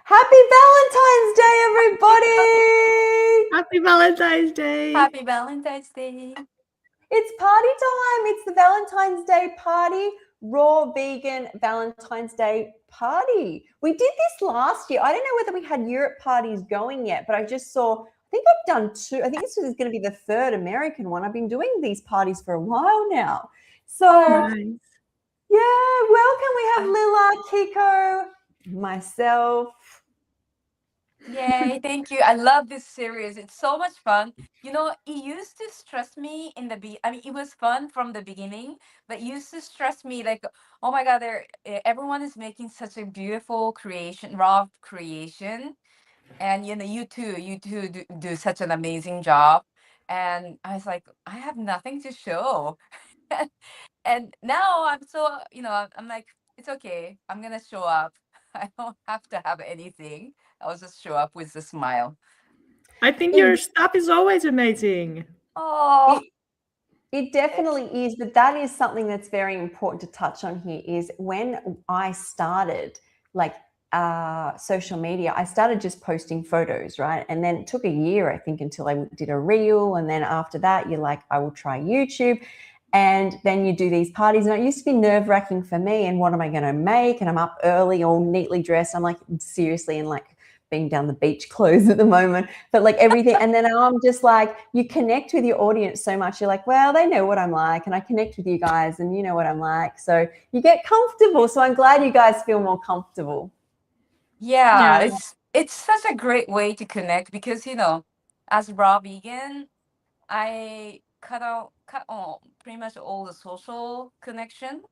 Happy Valentine's Day, everybody! Happy Valentine's Day. Happy Valentine's Day. It's party time. It's the Valentine's Day party, raw vegan Valentine's Day party. We did this last year. I don't know whether we had Europe parties going yet, but I just saw, I think I've done two. I think this is going to be the third American one. I've been doing these parties for a while now. So, Nice. yeah, welcome. We have Lilla, Kiko, myself. Yay, thank you. I love this series. It's so much fun. You know, it used to stress me in the I mean, it was fun from the beginning, but it used to stress me like, oh my God, everyone is making such a beautiful creation, raw creation. And you know, you two do such an amazing job. And I was like, I have nothing to show. And now I'm so, I'm like, it's okay. I'm gonna show up. I don't have to have anything. I'll just show up with a smile. I think your stuff is always amazing. Oh, It definitely is, but that is something that's very important to touch on here is when I started like social media, I started just posting photos, right? And then it took a year, I think, until I did a reel. And then after that, you're like, I will try YouTube. And then you do these parties. And it used to be nerve-wracking for me. And what am I going to make? And I'm up early, all neatly dressed. I'm like, seriously, and like being down the beach clothes at the moment, but like everything. And then I'm just like, you connect with your audience so much. You're like, well, they know what I'm like, and I connect with you guys, and you know what I'm like. So you get comfortable. So I'm glad you guys feel more comfortable. yeah. Yeah. It's such a great way to connect because as raw vegan, I cut on pretty much all the social connection.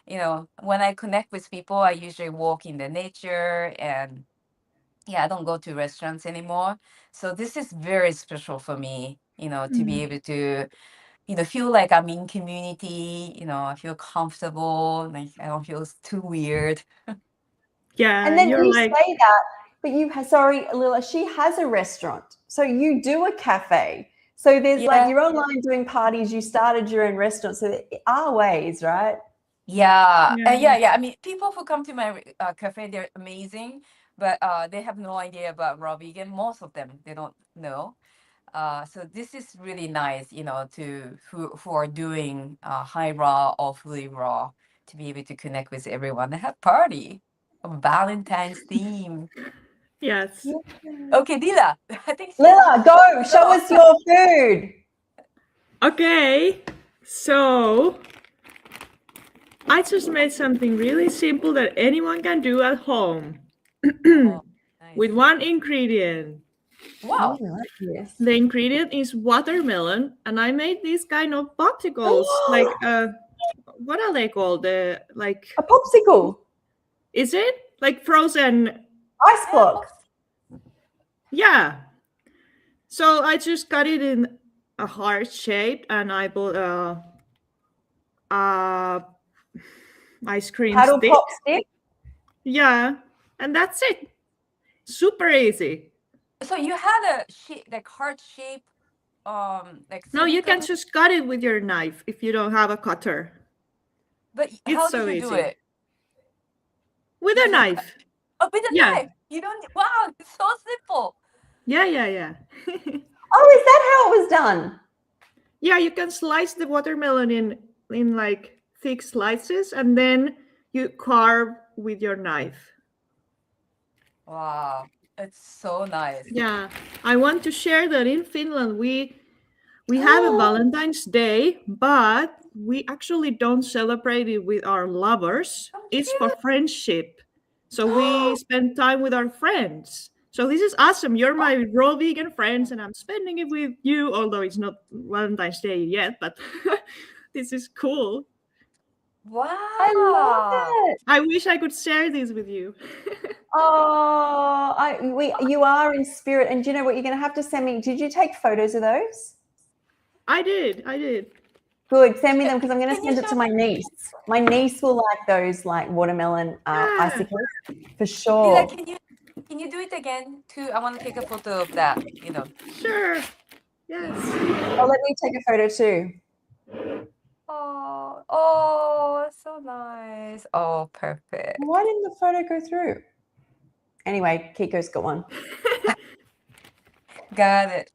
When I connect with people, I usually walk in the nature and yeah, I don't go to restaurants anymore. So this is very special for me, to be able to, feel like I'm in community, I feel comfortable, like I don't feel too weird. Yeah, And then you're you like, say that, but sorry, Lilla, she has a restaurant. So you do a cafe. So there's like, Yeah. you're online doing parties, you started your own restaurant. So there are ways, right? Yeah. yeah. Yeah. I mean, people who come to my cafe, they're amazing, but they have no idea about raw vegan. Most of them, they don't know. So this is really nice, to who are doing high raw or fully raw to be able to connect with everyone. They have party, a Valentine's theme. Yes. Okay, Lila, I think Lilla, go, show us your food. Okay. So I just made something really simple that anyone can do at home Oh, nice. with one ingredient. Wow. Yes. The ingredient is watermelon, and I made these kind of popsicles. Like, what are they called? A popsicle. Is it like frozen? Ice block. Yeah. So I just cut it in a heart shape, and I put a ice cream Paddle stick. pop stick. Yeah, and that's it. Super easy. So you had a like heart shape, like No, you can silicone, just cut it with your knife if you don't have a cutter. but It's how did so you do easy. it? With You a just knife. with a Yeah. knife. You don't. Wow, it's so simple. Yeah. Oh, is that how it was done? Yeah, you can slice the watermelon in like thick slices, and then you carve with your knife. Wow, it's so nice. Yeah, I want to share that in Finland we have a Valentine's Day, but we actually don't celebrate it with our lovers. So It's for cute. friendship. So we spend time with our friends. So this is awesome. You're my raw vegan friends, and I'm spending it with you, although it's not Valentine's Day yet, but this is cool. I love Wow. it. I wish I could share this with you. Oh, you are in spirit. And do you know what? You're going to have to send me. Did you take photos of those? I did. Good. Send me them because I'm going to Can you send it show to my niece. My niece will like those like watermelon icicles for Lila, sure. can you do it again too? I want to take a photo of that, Sure. Yes. Oh, let me take a photo too. Oh, so nice. Oh, perfect. Why didn't the photo go through? Anyway, Kiko's got one. Got it.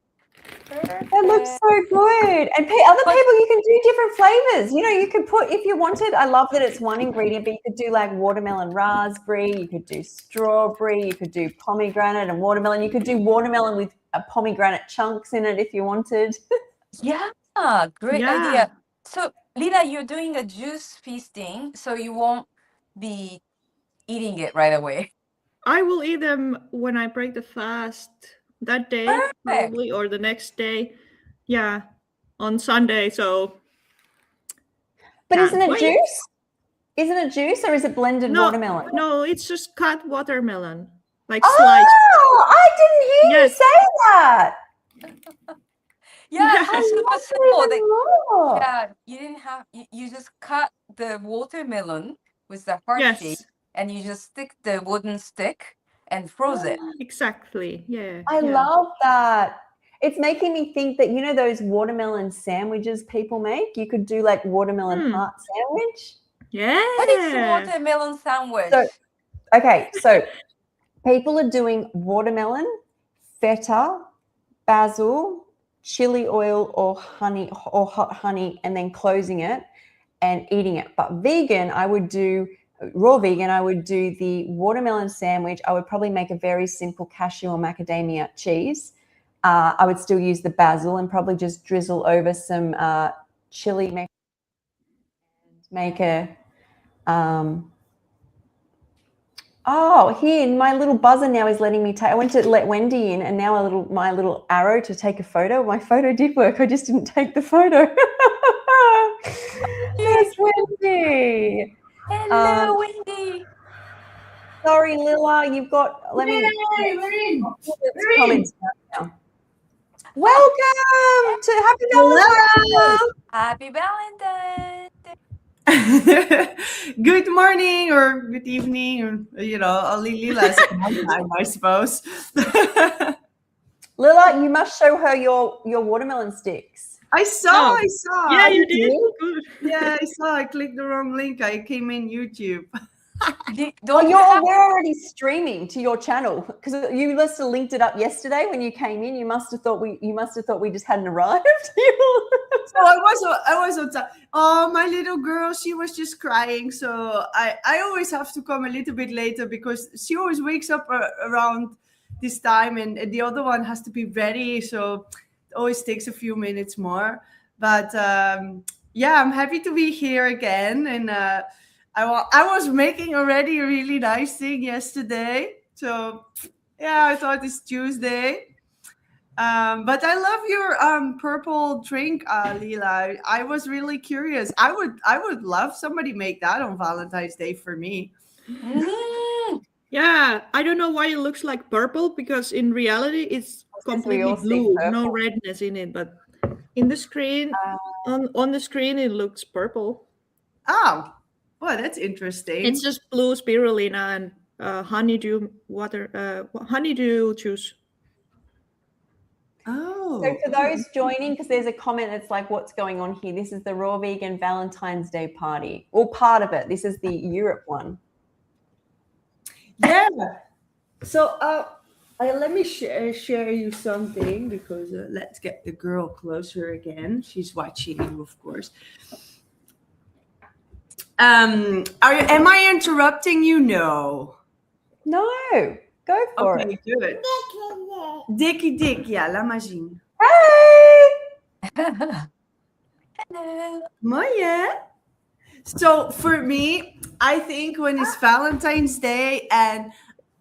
That looks so good. And other people, you can do different flavors. You know, you could put, if you wanted, I love that it's one ingredient, but you could do like watermelon raspberry, you could do strawberry, you could do pomegranate and watermelon. You could do watermelon with pomegranate chunks in it if you wanted. Yeah, great idea. So, Lilla, you're doing a juice feasting, so you won't be eating it right away. I will eat them when I break the fast that day, probably, or the next day. Yeah, on Sunday. So, but isn't it juice? Isn't it juice or is it blended watermelon? No, it's just cut watermelon, like sliced. Oh, I didn't hear you say that. Yeah, it's super simple. Yeah, you didn't have. You just cut the watermelon with the heart shape, and you just stick the wooden stick and froze it. Exactly. Yeah. I love that. It's making me think that, you know, those watermelon sandwiches people make. You could do like watermelon heart sandwich. Yeah. What is watermelon sandwich? So people are doing watermelon, feta, basil, chili oil or honey or hot honey, and then closing it and eating it. But vegan, raw vegan, I would do the watermelon sandwich. I would probably make a very simple cashew or macadamia cheese. I would still use the basil and probably just drizzle over some chili and make a here my little buzzer now is letting me take. I went to let Wendy in, and now my little arrow to take a photo. My photo did work. I just didn't take the photo. Yes, Wendy. Hello, Wendy. Sorry, Lilla. You've got. Let me. Comments now. Welcome to Happy Valentine's. Happy Valentine's. Good morning or good evening, or only Lilla's time, I suppose. Lilla, you must show her your watermelon sticks. I saw. Yeah, you did. Good. Yeah, I saw. I clicked the wrong link. I came in YouTube. We're already streaming to your channel because you must have linked it up yesterday when you came in. You must have thought we just hadn't arrived. So I was on time. Oh, my little girl, she was just crying. So I always have to come a little bit later because she always wakes up around this time, and the other one has to be ready. So it always takes a few minutes more. But yeah, I'm happy to be here again, and I was making already a really nice thing yesterday. So yeah, I thought it's Tuesday. But I love your purple drink, Lilla. I was really curious. I would love somebody make that on Valentine's Day for me. Yeah, I don't know why it looks like purple because in reality it's completely blue, no redness in it. But in the screen, on the screen, it looks purple. Oh, well, that's interesting. It's just blue spirulina and honeydew honeydew juice. Oh. So for those joining, because there's a comment that's like, what's going on here? This is the Raw Vegan Valentine's Day party, or part of it. This is the Europe one. Yeah. So let me share you something because let's get the girl closer again. She's watching you, of course. Am I interrupting you? No. No. Go for it. Okay, good. Dickie Dick, yeah, la machine. Hey! Hello. Mooi. So for me, I think when it's Valentine's Day and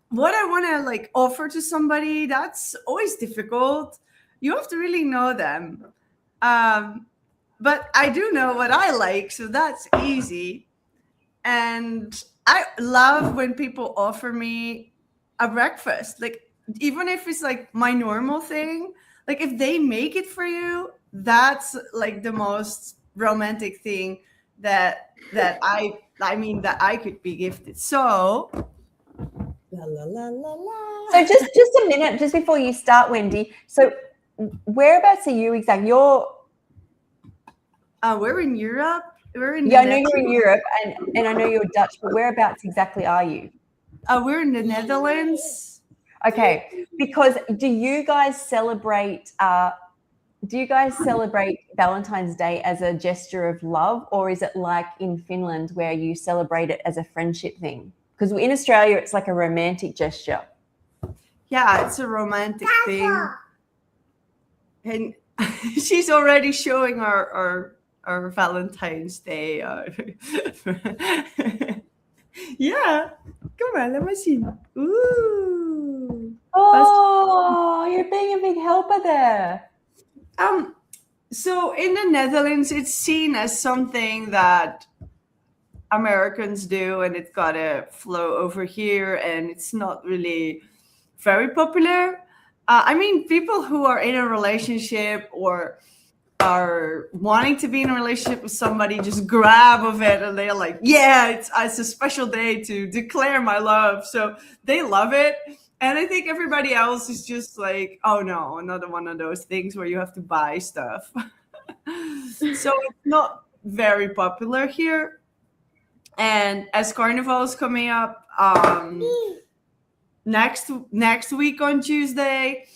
what I want to offer to somebody, that's always difficult. You have to really know them. But I do know what I like, so that's easy. And I love when people offer me a breakfast, even if it's my normal thing, if they make it for you, that's the most romantic thing that I could be gifted. So la la la la la. So just a minute, just before you start, Wendy. So whereabouts are you exactly? We're in Europe. I know you're in Europe, and I know you're Dutch, but whereabouts exactly are you? We're in the Netherlands. Okay, because do you guys celebrate Valentine's Day as a gesture of love, or is it like in Finland where you celebrate it as a friendship thing? Because in Australia, it's like a romantic gesture. Yeah, it's a romantic thing. And she's already showing our Valentine's Day. Yeah, come on, let me see. Ooh. Oh, you're being a big helper there. So in the Netherlands, it's seen as something that Americans do, and it's got a flow over here, and it's not really very popular. I mean, people who are in a relationship or are wanting to be in a relationship with somebody just grab of it, and they're like, yeah, it's a special day to declare my love. So they love it. And I think everybody else is just like, oh no, another one of those things where you have to buy stuff. So it's not very popular here. And as Carnival is coming up next week on Tuesday,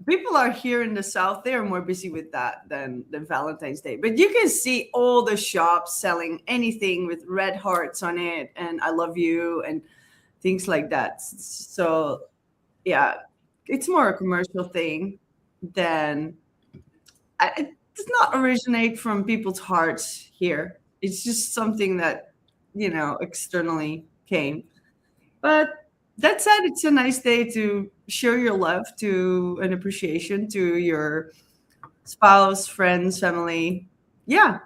people are here in the South. They are more busy with that than Valentine's Day. But you can see all the shops selling anything with red hearts on it and I love you and things like that. So yeah, it's more a commercial thing than it does not originate from people's hearts here. It's just something that, externally came. But that said, it's a nice day to show your love to an appreciation to your spouse, friends, family. Yeah.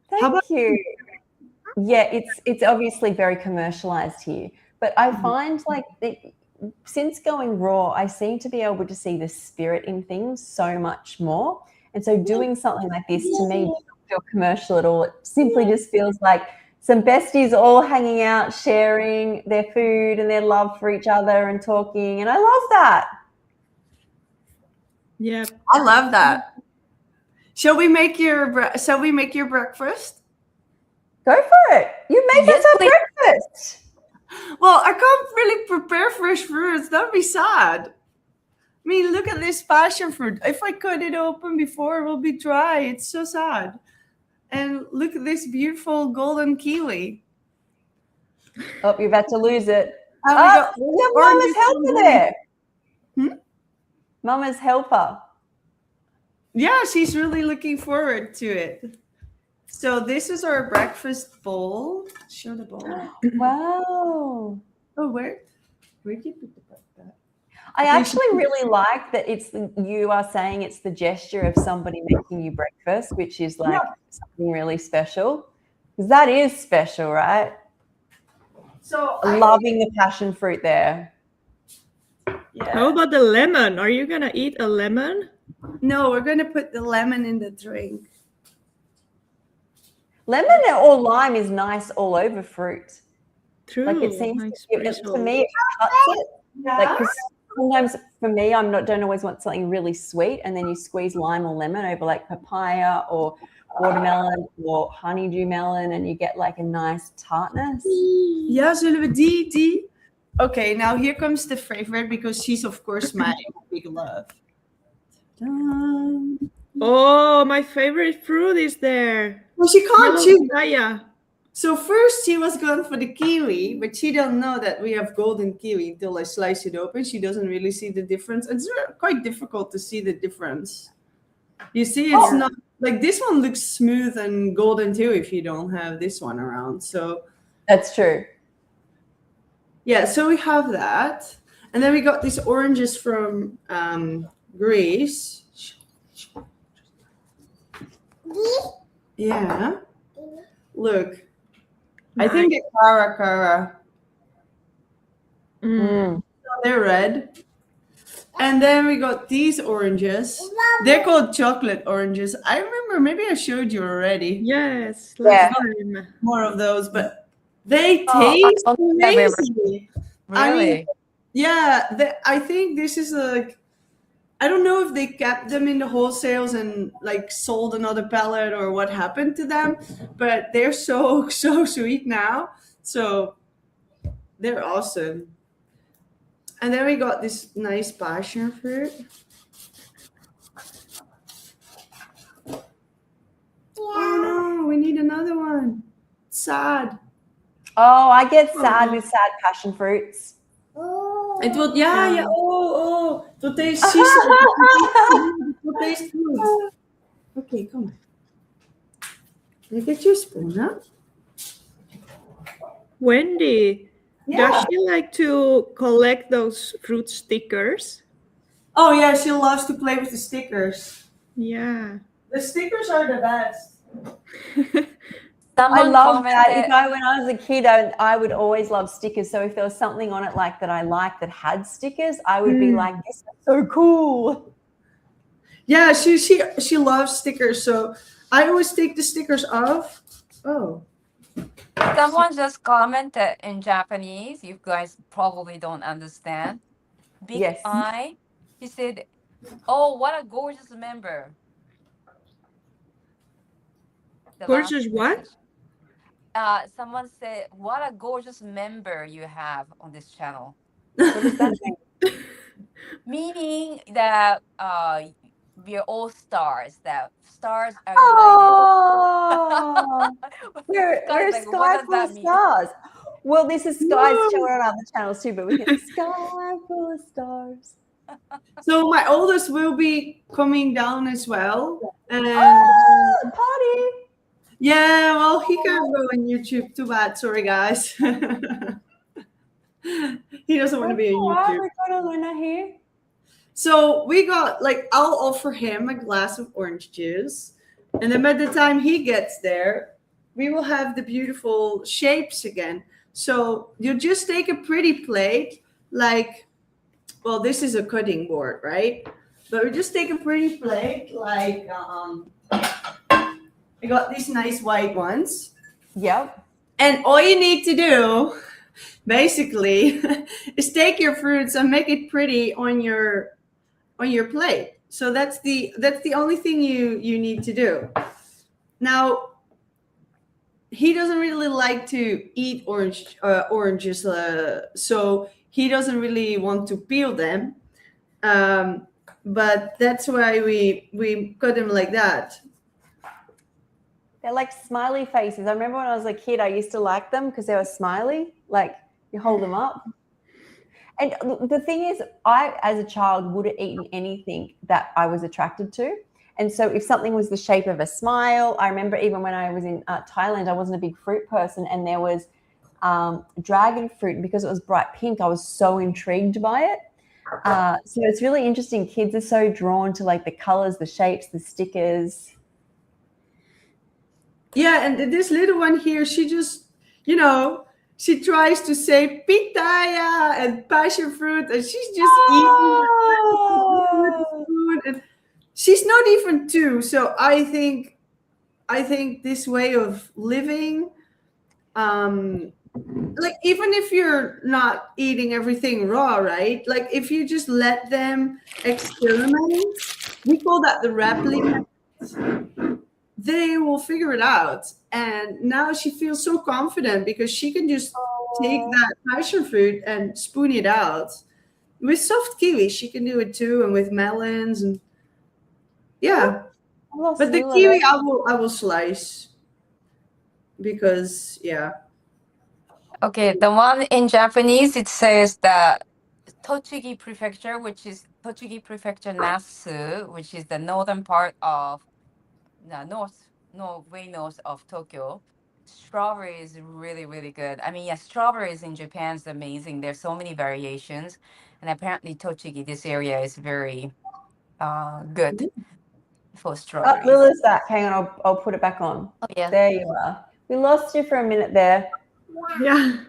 Thank you. Yeah, it's obviously very commercialized here, but I find like since going raw, I seem to be able to see the spirit in things so much more. And so doing something like this to me doesn't feel commercial at all. It simply just feels like some besties all hanging out, sharing their food and their love for each other and talking. And I love that. Yeah. I love that. Shall we make your breakfast? Go for it. You make us our breakfast. Well, I can't really prepare fresh fruits. That'd be sad. I mean, look at this passion fruit. If I cut it open before, it will be dry. It's so sad. And look at this beautiful golden kiwi. Oh, you're about to lose it. Oh, Mama's helper there. Mama's helper. Yeah, she's really looking forward to it. So this is our breakfast bowl. Show the bowl. Wow. Oh, where did you put the bread? I actually really like that you are saying it's the gesture of somebody making you breakfast, which is like something really special. Because that is special, right? So loving the passion fruit there. Yeah. How about the lemon? Are you gonna eat a lemon? No, we're gonna put the lemon in the drink. Lemon or lime is nice all over fruit. True. Like it seems nice to me, it cuts it. Like, 'cause sometimes for me, don't always want something really sweet, and then you squeeze lime or lemon over like papaya or watermelon or honeydew melon, and you get like a nice tartness. Ja, zullen we die? Okay, now here comes the favorite because she's of course my big love. Oh, my favorite fruit is there. Well, she can't choose. Yeah. So first she was going for the kiwi, but she don't know that we have golden kiwi until I slice it open. She doesn't really see the difference. It's quite difficult to see the difference. You see, it's not like this one looks smooth and golden too if you don't have this one around. So that's true. Yeah, so we have that. And then we got these oranges from Greece. Yeah. Look. I think it's Cara. They're red. And then we got these oranges. They're called chocolate oranges. I remember, maybe I showed you already. Yes. Last time. More of those, but they taste amazing. Really? I mean, yeah, I think this is like I don't know if they kept them in the wholesales and like sold another pallet or what happened to them, but they're so so sweet now. So they're awesome. And then we got this nice passion fruit. Oh no, we need another one. Sad. Oh, I get sad with sad passion fruits. It will, yeah. Oh. It will taste, she said, it will taste good. Okay, come on. Can I get you a spoon, huh? Wendy, Yeah. does she like to collect those fruit stickers? Oh yeah, she loves to play with the stickers. Yeah. The stickers are the best. I Someone love that. commented, When I was a kid, I would always love stickers. So if there was something on it like that I liked that had stickers, I would be like, "This is so cool." Yeah, she loves stickers, so I always take the stickers off. Oh. someone just commented in Japanese. You guys probably don't understand. Big Yes. eye. He said, "Oh, what a gorgeous member." The last Gorgeous what? message. Someone said, "What a gorgeous member you have on this channel." What does that mean? Meaning that we're all stars. That stars are Oh, united. we're a Like, sky what does full of that mean? stars. Well, this is Sky's Whoa. channel on other channels too, but we get sky full of stars. So my oldest will be coming down as well. And Oh, party. yeah, well, he can't go on YouTube. Too bad. Sorry, guys. He doesn't want to be on YouTube. We got Luna here. So we got, like, I'll offer him a glass of orange juice. And then by the time he gets there, we will have the beautiful shapes again. So you just take a pretty plate, like, well, this is a cutting board, right? But we just take a pretty plate, like, I got these nice white ones. Yep. And all you need to do, basically, is take your fruits and make it pretty on your plate. So that's the only thing you need to do. Now, he doesn't really like to eat oranges, so he doesn't really want to peel them. But that's why we cut them like that. They're like smiley faces. I remember when I was a kid, I used to like them because they were smiley. Like you hold them up. And the thing is, I, as a child, would have eaten anything that I was attracted to. And so if something was the shape of a smile, I remember even when I was in Thailand, I wasn't a big fruit person, and there was dragon fruit. And because it was bright pink, I was so intrigued by it. So it's really interesting. Kids are so drawn to like the colors, the shapes, the stickers. Yeah, and this little one here, she just, she tries to say pitaya and passion fruit, and she's just eating food. And she's not even 2, so I think this way of living, like even if you're not eating everything raw, right? Like if you just let them experiment, we call that the Rapley method, they will figure it out. And now she feels so confident because she can just take that passion fruit and spoon it out. With soft kiwi, she can do it too, and with melons, and yeah. But the kiwi, I will slice because Okay, the one in Japanese, it says that Tochigi Prefecture, which is Tochigi Prefecture Nasu, which is the northern part of way north of Tokyo. Strawberry is really, really good. I mean, yeah, strawberries in Japan is amazing. There's so many variations, and apparently Tochigi, this area is very good for strawberries. Lilla's back. Hang on, I'll put it back on. Oh, yeah. There you are. We lost you for a minute there. Yeah.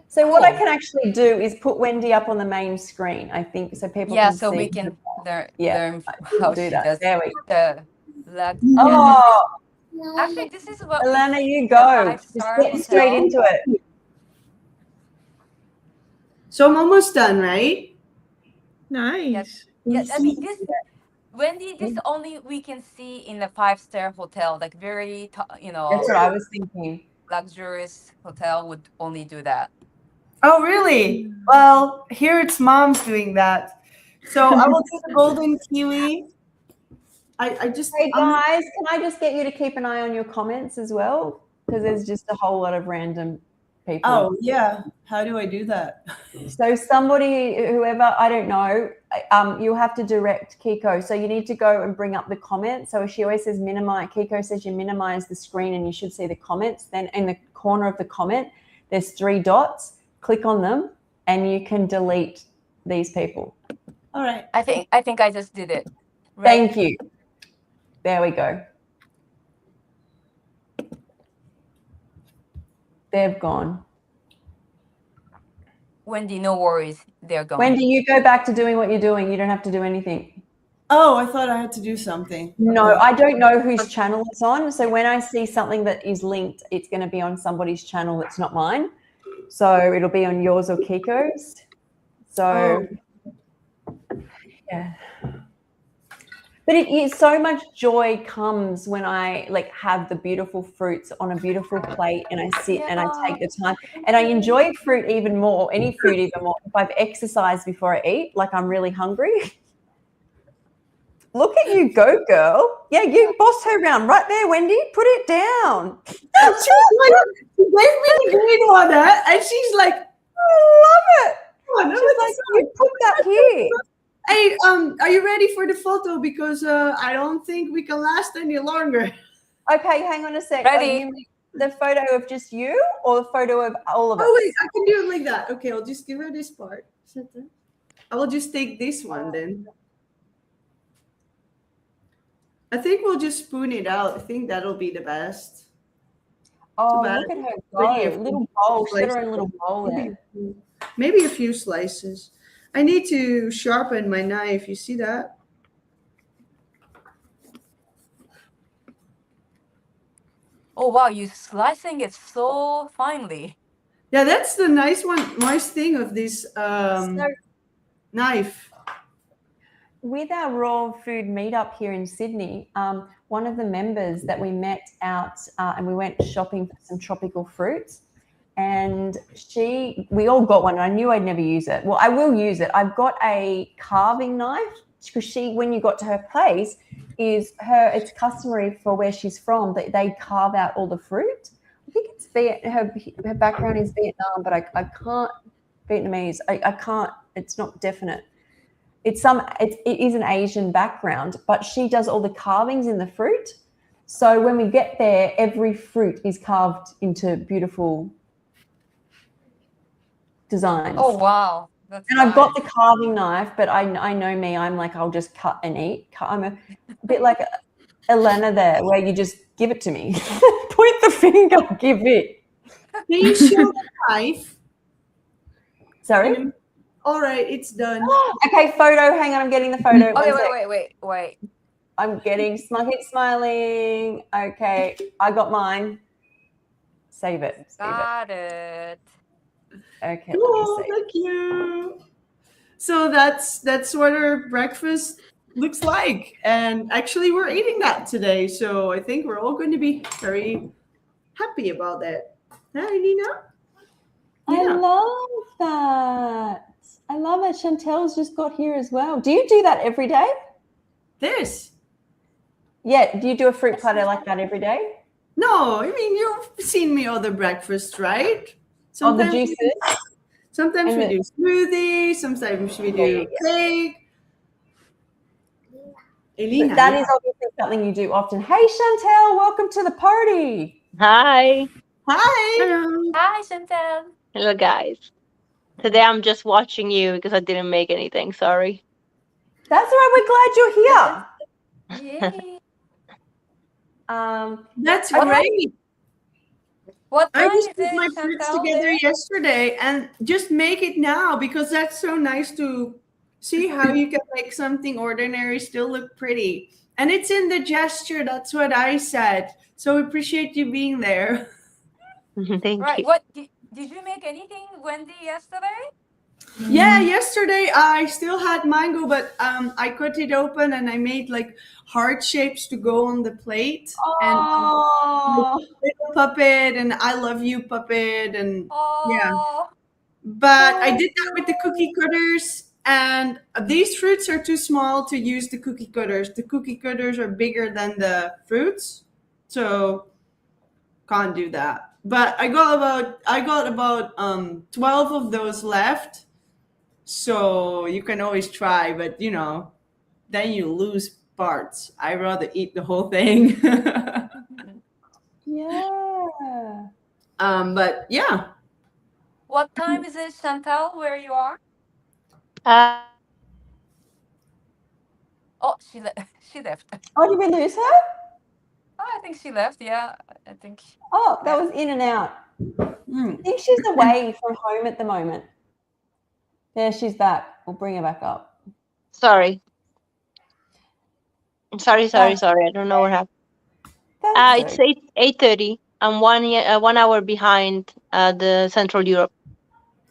So what I can actually do is put Wendy up on the main screen, I think, so people can so see. we can learn I'll how do she that. does There we go. Oh, actually, this is what Elena, you go. Just get straight hotel. into it. So I'm almost done, right? Nice. Yeah, I mean this, Wendy, this only we can see in a 5-star hotel, like very That's what I was thinking. luxurious hotel would only do that. Oh, really? Well, here it's mom's doing that. So I will do the golden kiwi. I just Hey guys, can I just get you to keep an eye on your comments as well? Because there's just a whole lot of random people. Oh yeah. How do I do that? So somebody, whoever, I don't know, you'll have to direct Kiko. So you need to go and bring up the comments. So she always says minimize. Kiko says you minimize the screen and you should see the comments. Then in the corner of the comment, there's 3 dots. Click on them and you can delete these people. All right. I think I just did it. Right? Thank you. There we go. They've gone. Wendy, no worries. They're gone. Wendy, you go back to doing what you're doing. You don't have to do anything. Oh, I thought I had to do something. No, I don't know whose channel it's on. So when I see something that is linked, it's going to be on somebody's channel that's not mine. So it'll be on yours or Kiko's. So, yeah. But it is so much joy comes when I like have the beautiful fruits on a beautiful plate and I sit and I take the time and I enjoy fruit even more, any food even more. If I've exercised before I eat, like I'm really hungry. Look at you go, girl. Yeah, you boss her around right there, Wendy. Put it down. She gave me the green one, and she's like, I love it. "Come on, She's like, you put that here. hey, are you ready for the photo? Because I don't think we can last any longer." Okay, hang on a sec. Ready. Are you the photo of just you or the photo of all of us? Oh wait, I can do it like that. Okay, I'll just give her this part. I will just take this one then. I think we'll just spoon it out. I think that'll be the best. Oh, bad. look at her Maybe go. a Little bowl. She's got her slice. own little bowl there. Maybe a few slices. I need to sharpen my knife. You see that? Oh wow, you slicing it so finely. Yeah, that's the nice thing of this So knife. with our raw food meetup here in Sydney, one of the members that we met out and we went shopping for some tropical fruits, and we all got one. And I knew I'd never use it. Well, I will use it. I've got a carving knife because when you got to her place, it's customary for where she's from that they carve out all the fruit. I think it's her background is Vietnam, but I can't Vietnamese. I can't. It's not definite. It is an Asian background, but she does all the carvings in the fruit. So when we get there, every fruit is carved into beautiful designs. Oh wow. That's And I've nice. got the carving knife, but I know me. I'm like, I'll just cut and eat. I'm a bit like Elena there, where you just give it to me. Point the finger, give it. Can you show the knife? Sorry? All right, it's done. Okay, photo. Hang on, I'm getting the photo. Okay, One sec. wait. I'm getting keep smiling. Okay, I got mine. Save it. Got it. Okay. Cool, Let me thank you. So that's what our breakfast looks like, and actually we're eating that today. So I think we're all going to be very happy about that. Hi, Nina. I love that. I love it. Chantel's just got here as well. Do you do that every day? This. Yeah. Do you do a fruit platter like that every day? No, I mean you've seen me other breakfasts, right? On the juices? Sometimes And we do smoothie. Sometimes we do cake. Elena, That is obviously something you do often. Hey, Chantal, welcome to the party. Hi. Hi. Hello. Hi, Chantal. Hello, guys. Today I'm just watching you because I didn't make anything. Sorry. That's all right. We're glad you're here. Yay. That's What great. What I time just is put it, my fruits Chantal? together yesterday, and just make it now because that's so nice to see how you can make something ordinary still look pretty. And it's in the gesture. That's what I said. So appreciate you being there. Thank Right. you. What did you make anything, Wendy, yesterday? Yeah, yesterday I still had mango, but I cut it open and I made like heart shapes to go on the plate. And Oh, little puppet and I love you puppet and yeah. Oh, But I did that with the cookie cutters, and these fruits are too small to use the cookie cutters. The cookie cutters are bigger than the fruits, so can't do that. But I got about 12 of those left, so you can always try. But then you lose parts. I'd rather eat the whole thing. yeah. But yeah. what time is it, Chantal, where you are? Uh, Oh, she she left. Oh, did we lose her? Oh, I think she left. Yeah, I think. Oh, that was in and out. Mm. I think she's away from home at the moment. Yeah, she's back. We'll bring her back up. sorry. Sorry. That's I don't know what happened. That's It's okay. 8:30. I'm 1 hour behind the Central Europe.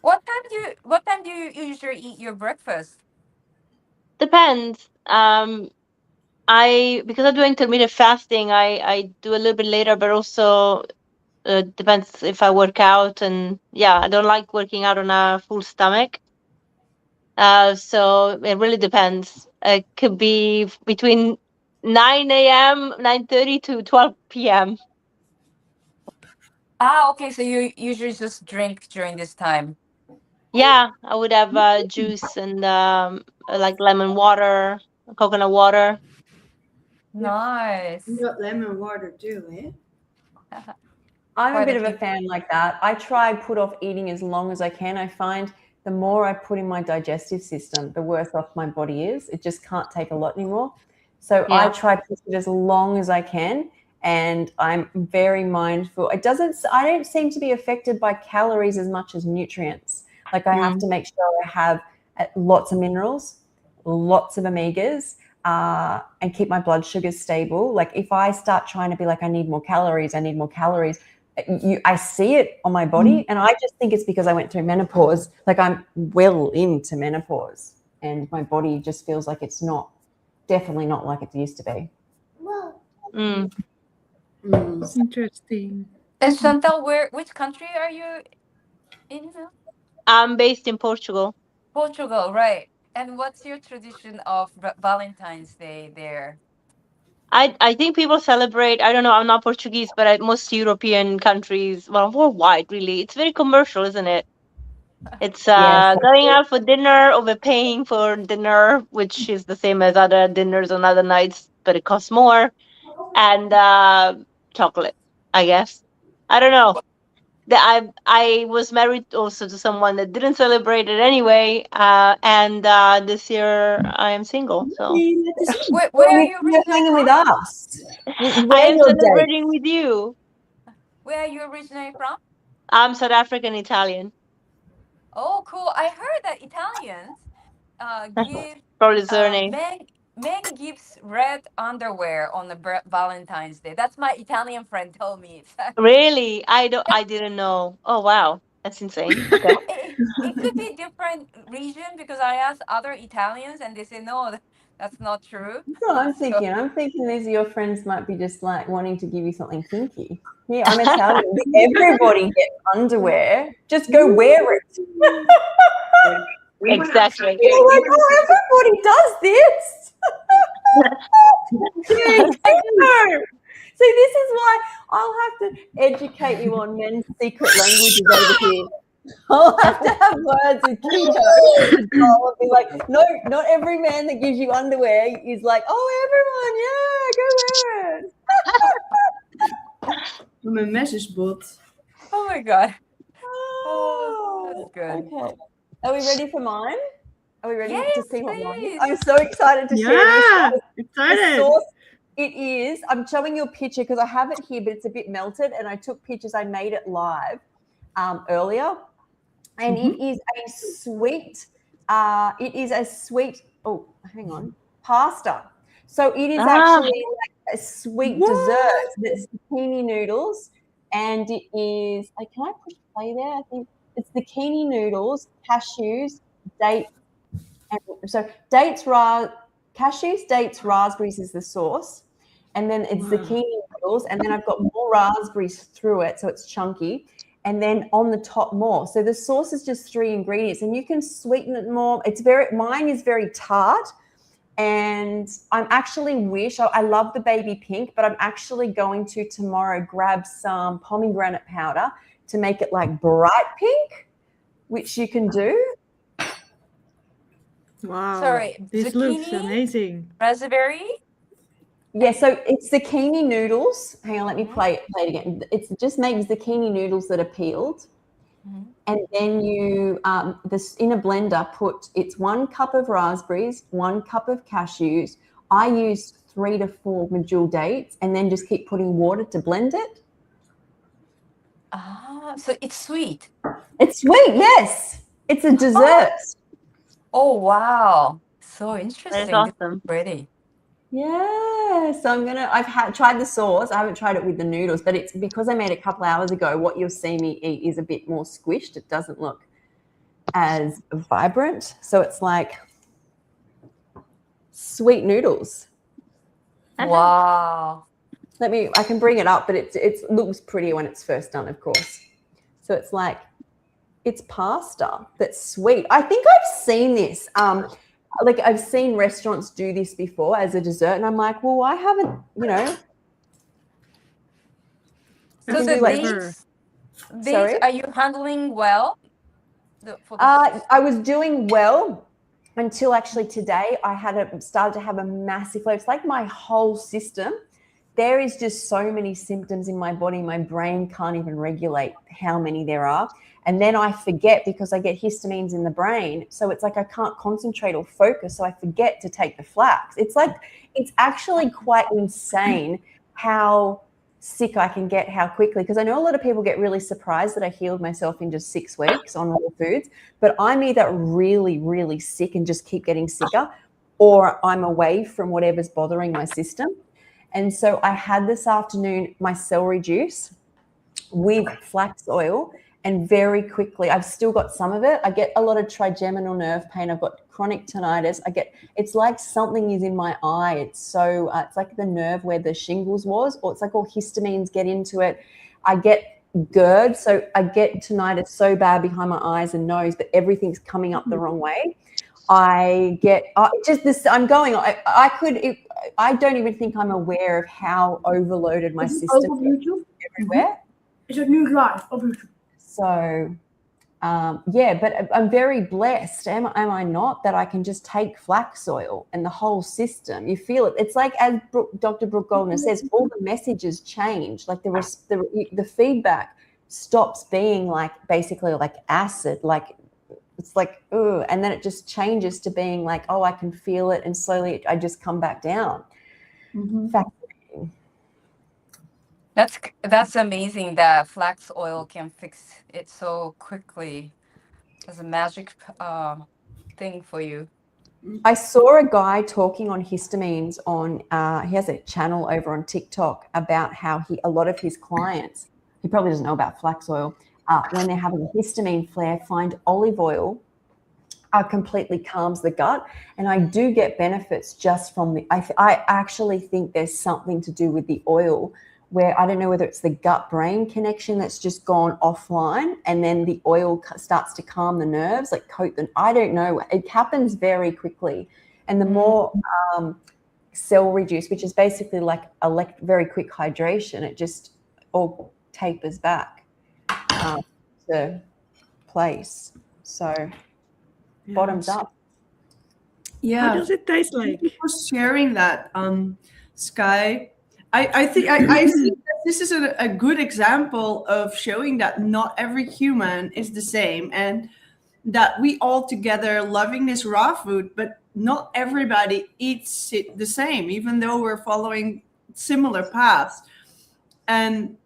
What time do you usually eat your breakfast? Depends. Because I do intermittent fasting, I do a little bit later, but also depends if I work out, and yeah, I don't like working out on a full stomach. So it really depends. It could be between 9 a.m., 9:30 to 12 p.m. Ah, okay. So you usually just drink during this time. Yeah, I would have juice and like lemon water, coconut water. Nice. You got lemon water too, eh? I'm a Quite bit a of a few. fan like that. I try and put off eating as long as I can. I find the more I put in my digestive system, the worse off my body is. It just can't take a lot anymore. So I Yeah. try to put it as long as I can, and I'm very mindful. I don't seem to be affected by calories as much as nutrients. Like I have to make sure I have lots of minerals, lots of omegas, and keep my blood sugars stable. Like if I start trying to be like, I need more calories, I see it on my body, and I just think it's because I went through menopause. Like I'm well into menopause, and my body just feels like it's definitely not like it used to be. Mm. Interesting. And Chantal, which country are you in now? I'm based in Portugal. Portugal, right? And what's your tradition of Valentine's Day there? I think people celebrate. I don't know. I'm not Portuguese, but most European countries, well, worldwide, really, it's very commercial, isn't it? It's Yes. going out for dinner, overpaying for dinner, which is the same as other dinners on other nights, but it costs more, and chocolate, I guess. I don't know. I was married also to someone that didn't celebrate it anyway, and this year I am single, so Where are you You're originally hanging with from? us. I We're am your date. celebrating with you. Where are you originally from? I'm South African Italian. Oh, cool. I heard that Italians give Probably the surname. men gives red underwear on the Valentine's Day. That's my Italian friend told me. Really? I didn't know. Oh wow. That's insane. Okay. It could be different region because I asked other Italians and they say no, that's not true. That's what I'm So thinking. I'm thinking these of your friends might be just like wanting to give you something kinky. Here, I'm Italian. Everybody get underwear. Just go wear it. Exactly. You're like, oh, everybody does this. Yeah, no. See, this is why I'll have to educate you on men's secret languages over here. I'll have to have words with Kiko. I'll be like, no, not every man that gives you underwear is like, oh, everyone, yeah, go wear it. Mijn mes is bot. oh my god. Oh, That's good. Okay. Are we ready for mine? Are we ready to Yes, see what mine is? please. I'm so excited to share Yeah, this. The excited. sauce, it is. I'm showing you a picture because I have it here, but it's a bit melted, and I took pictures. I made it live earlier, and it is a sweet. Oh, hang on, pasta. So it is actually like a sweet dessert. That's zucchini noodles, and it is. Can I push play there? I think it's zucchini noodles, cashews, dates, and so cashews, dates, raspberries is the sauce, and then it's zucchini noodles, and then I've got more raspberries through it, so it's chunky, and then on the top more. So the sauce is just 3 ingredients, and you can sweeten it more. Mine is very tart, and I'm actually I love the baby pink, but I'm actually going to tomorrow grab some pomegranate powder to make it like bright pink, which you can do. Wow. Sorry, This looks zucchini? amazing. Raspberry? Yeah, so it's zucchini noodles. Hang on, let me play it again. It's just make zucchini noodles that are peeled. And then you, in a blender, it's 1 cup of raspberries, 1 cup of cashews. I use 3 to 4 medjool dates, and then just keep putting water to blend it. So it's sweet. It's sweet, yes. It's a dessert. Oh, wow. So interesting. That is awesome. Pretty. Yeah, so I've tried the sauce. I haven't tried it with the noodles, but it's because I made it a couple hours ago. What you'll see me eat is a bit more squished. It doesn't look as vibrant. So it's like sweet noodles. Wow. I can bring it up, but it looks pretty when it's first done, of course. So it's like, it's pasta that's sweet. I think I've seen this. Like I've seen restaurants do this before as a dessert, and I'm like, well, I haven't, So the dates, are you handling well? I was doing well until actually today. I started to have a massive flow. It's like my whole system. There is just so many symptoms in my body. My brain can't even regulate how many there are. And then I forget because I get histamines in the brain. So it's like I can't concentrate or focus. So I forget to take the flax. It's actually quite insane how sick I can get, how quickly. Because I know a lot of people get really surprised that I healed myself in just 6 weeks on raw foods. But I'm either really, really sick and just keep getting sicker, or I'm away from whatever's bothering my system. And so I had this afternoon my celery juice with flax oil. And very quickly, I've still got some of it. I get a lot of trigeminal nerve pain. I've got chronic tinnitus. It's like something is in my eye. It's so, it's like the nerve where the shingles was, or it's like all histamines get into it. I get GERD, so I get tinnitus so bad behind my eyes and nose that everything's coming up the wrong way. I get just this. I'm going. I don't even think I'm aware of how overloaded my system is everywhere. It's a new life. So, but I'm very blessed, am I not, that I can just take flax oil and the whole system, you feel it. It's like, as Dr. Brooke Goldner says, all the messages change. Like the feedback stops being like basically like acid, like it's like, ooh, and then it just changes to being like, oh, I can feel it, and slowly I just come back down. Fascinating. That's amazing that flax oil can fix it so quickly. It's a magic thing for you. I saw a guy talking on histamines on, he has a channel over on TikTok about how a lot of his clients, he probably doesn't know about flax oil, when they're having a histamine flare, find olive oil completely calms the gut. And I do get benefits just from I actually think there's something to do with the oil, where I don't know whether it's the gut-brain connection that's just gone offline, and then the oil starts to calm the nerves, like coat them. I don't know. It happens very quickly. And the more celery juice, which is basically like a very quick hydration, it just all tapers back to place. So bottoms up. Yeah. What does it taste like? Thank you for sharing that, Sky. I think that this is a good example of showing that not every human is the same, and that we all together loving this raw food, but not everybody eats it the same, even though we're following similar paths. And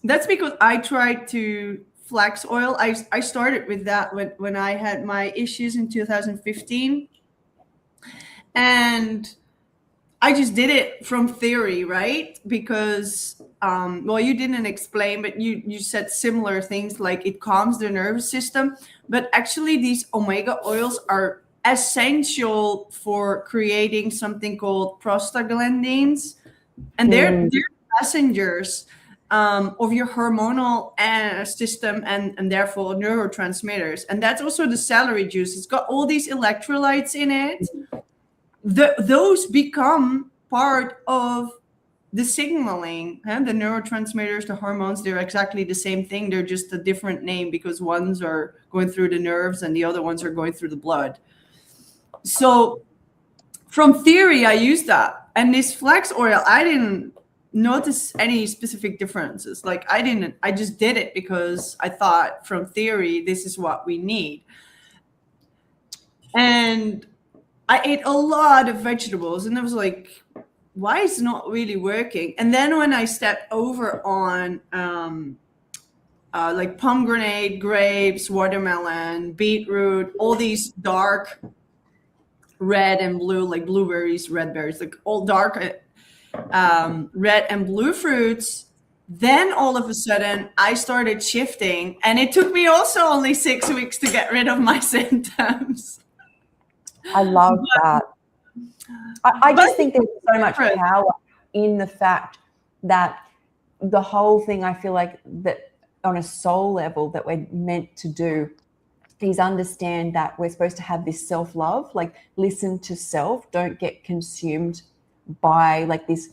that's because I tried to flax oil. I started with that when I had my issues in 2015. And I just did it from theory, right? Because well, you didn't explain, but you said similar things like it calms the nervous system. But actually, these omega oils are essential for creating something called prostaglandins, and they're passengers of your hormonal system and therefore neurotransmitters. And that's also the celery juice. It's got all these electrolytes in it. Those become part of the signaling, and the neurotransmitters, the hormones, they're exactly the same thing. They're just a different name because ones are going through the nerves and the other ones are going through the blood. So from theory, I used that. And this flax oil, I didn't notice any specific differences. Like I just did it because I thought from theory, this is what we need. And I ate a lot of vegetables and I was like, why is it not really working? And then when I stepped over on like pomegranate, grapes, watermelon, beetroot, all these dark red and blue, like blueberries, red berries, like all dark red and blue fruits, then all of a sudden I started shifting, and it took me also only 6 weeks to get rid of my symptoms. I love that. I just think there's so much power in the fact that the whole thing, I feel like that on a soul level that we're meant to do is understand that we're supposed to have this self-love, like listen to self, don't get consumed by like this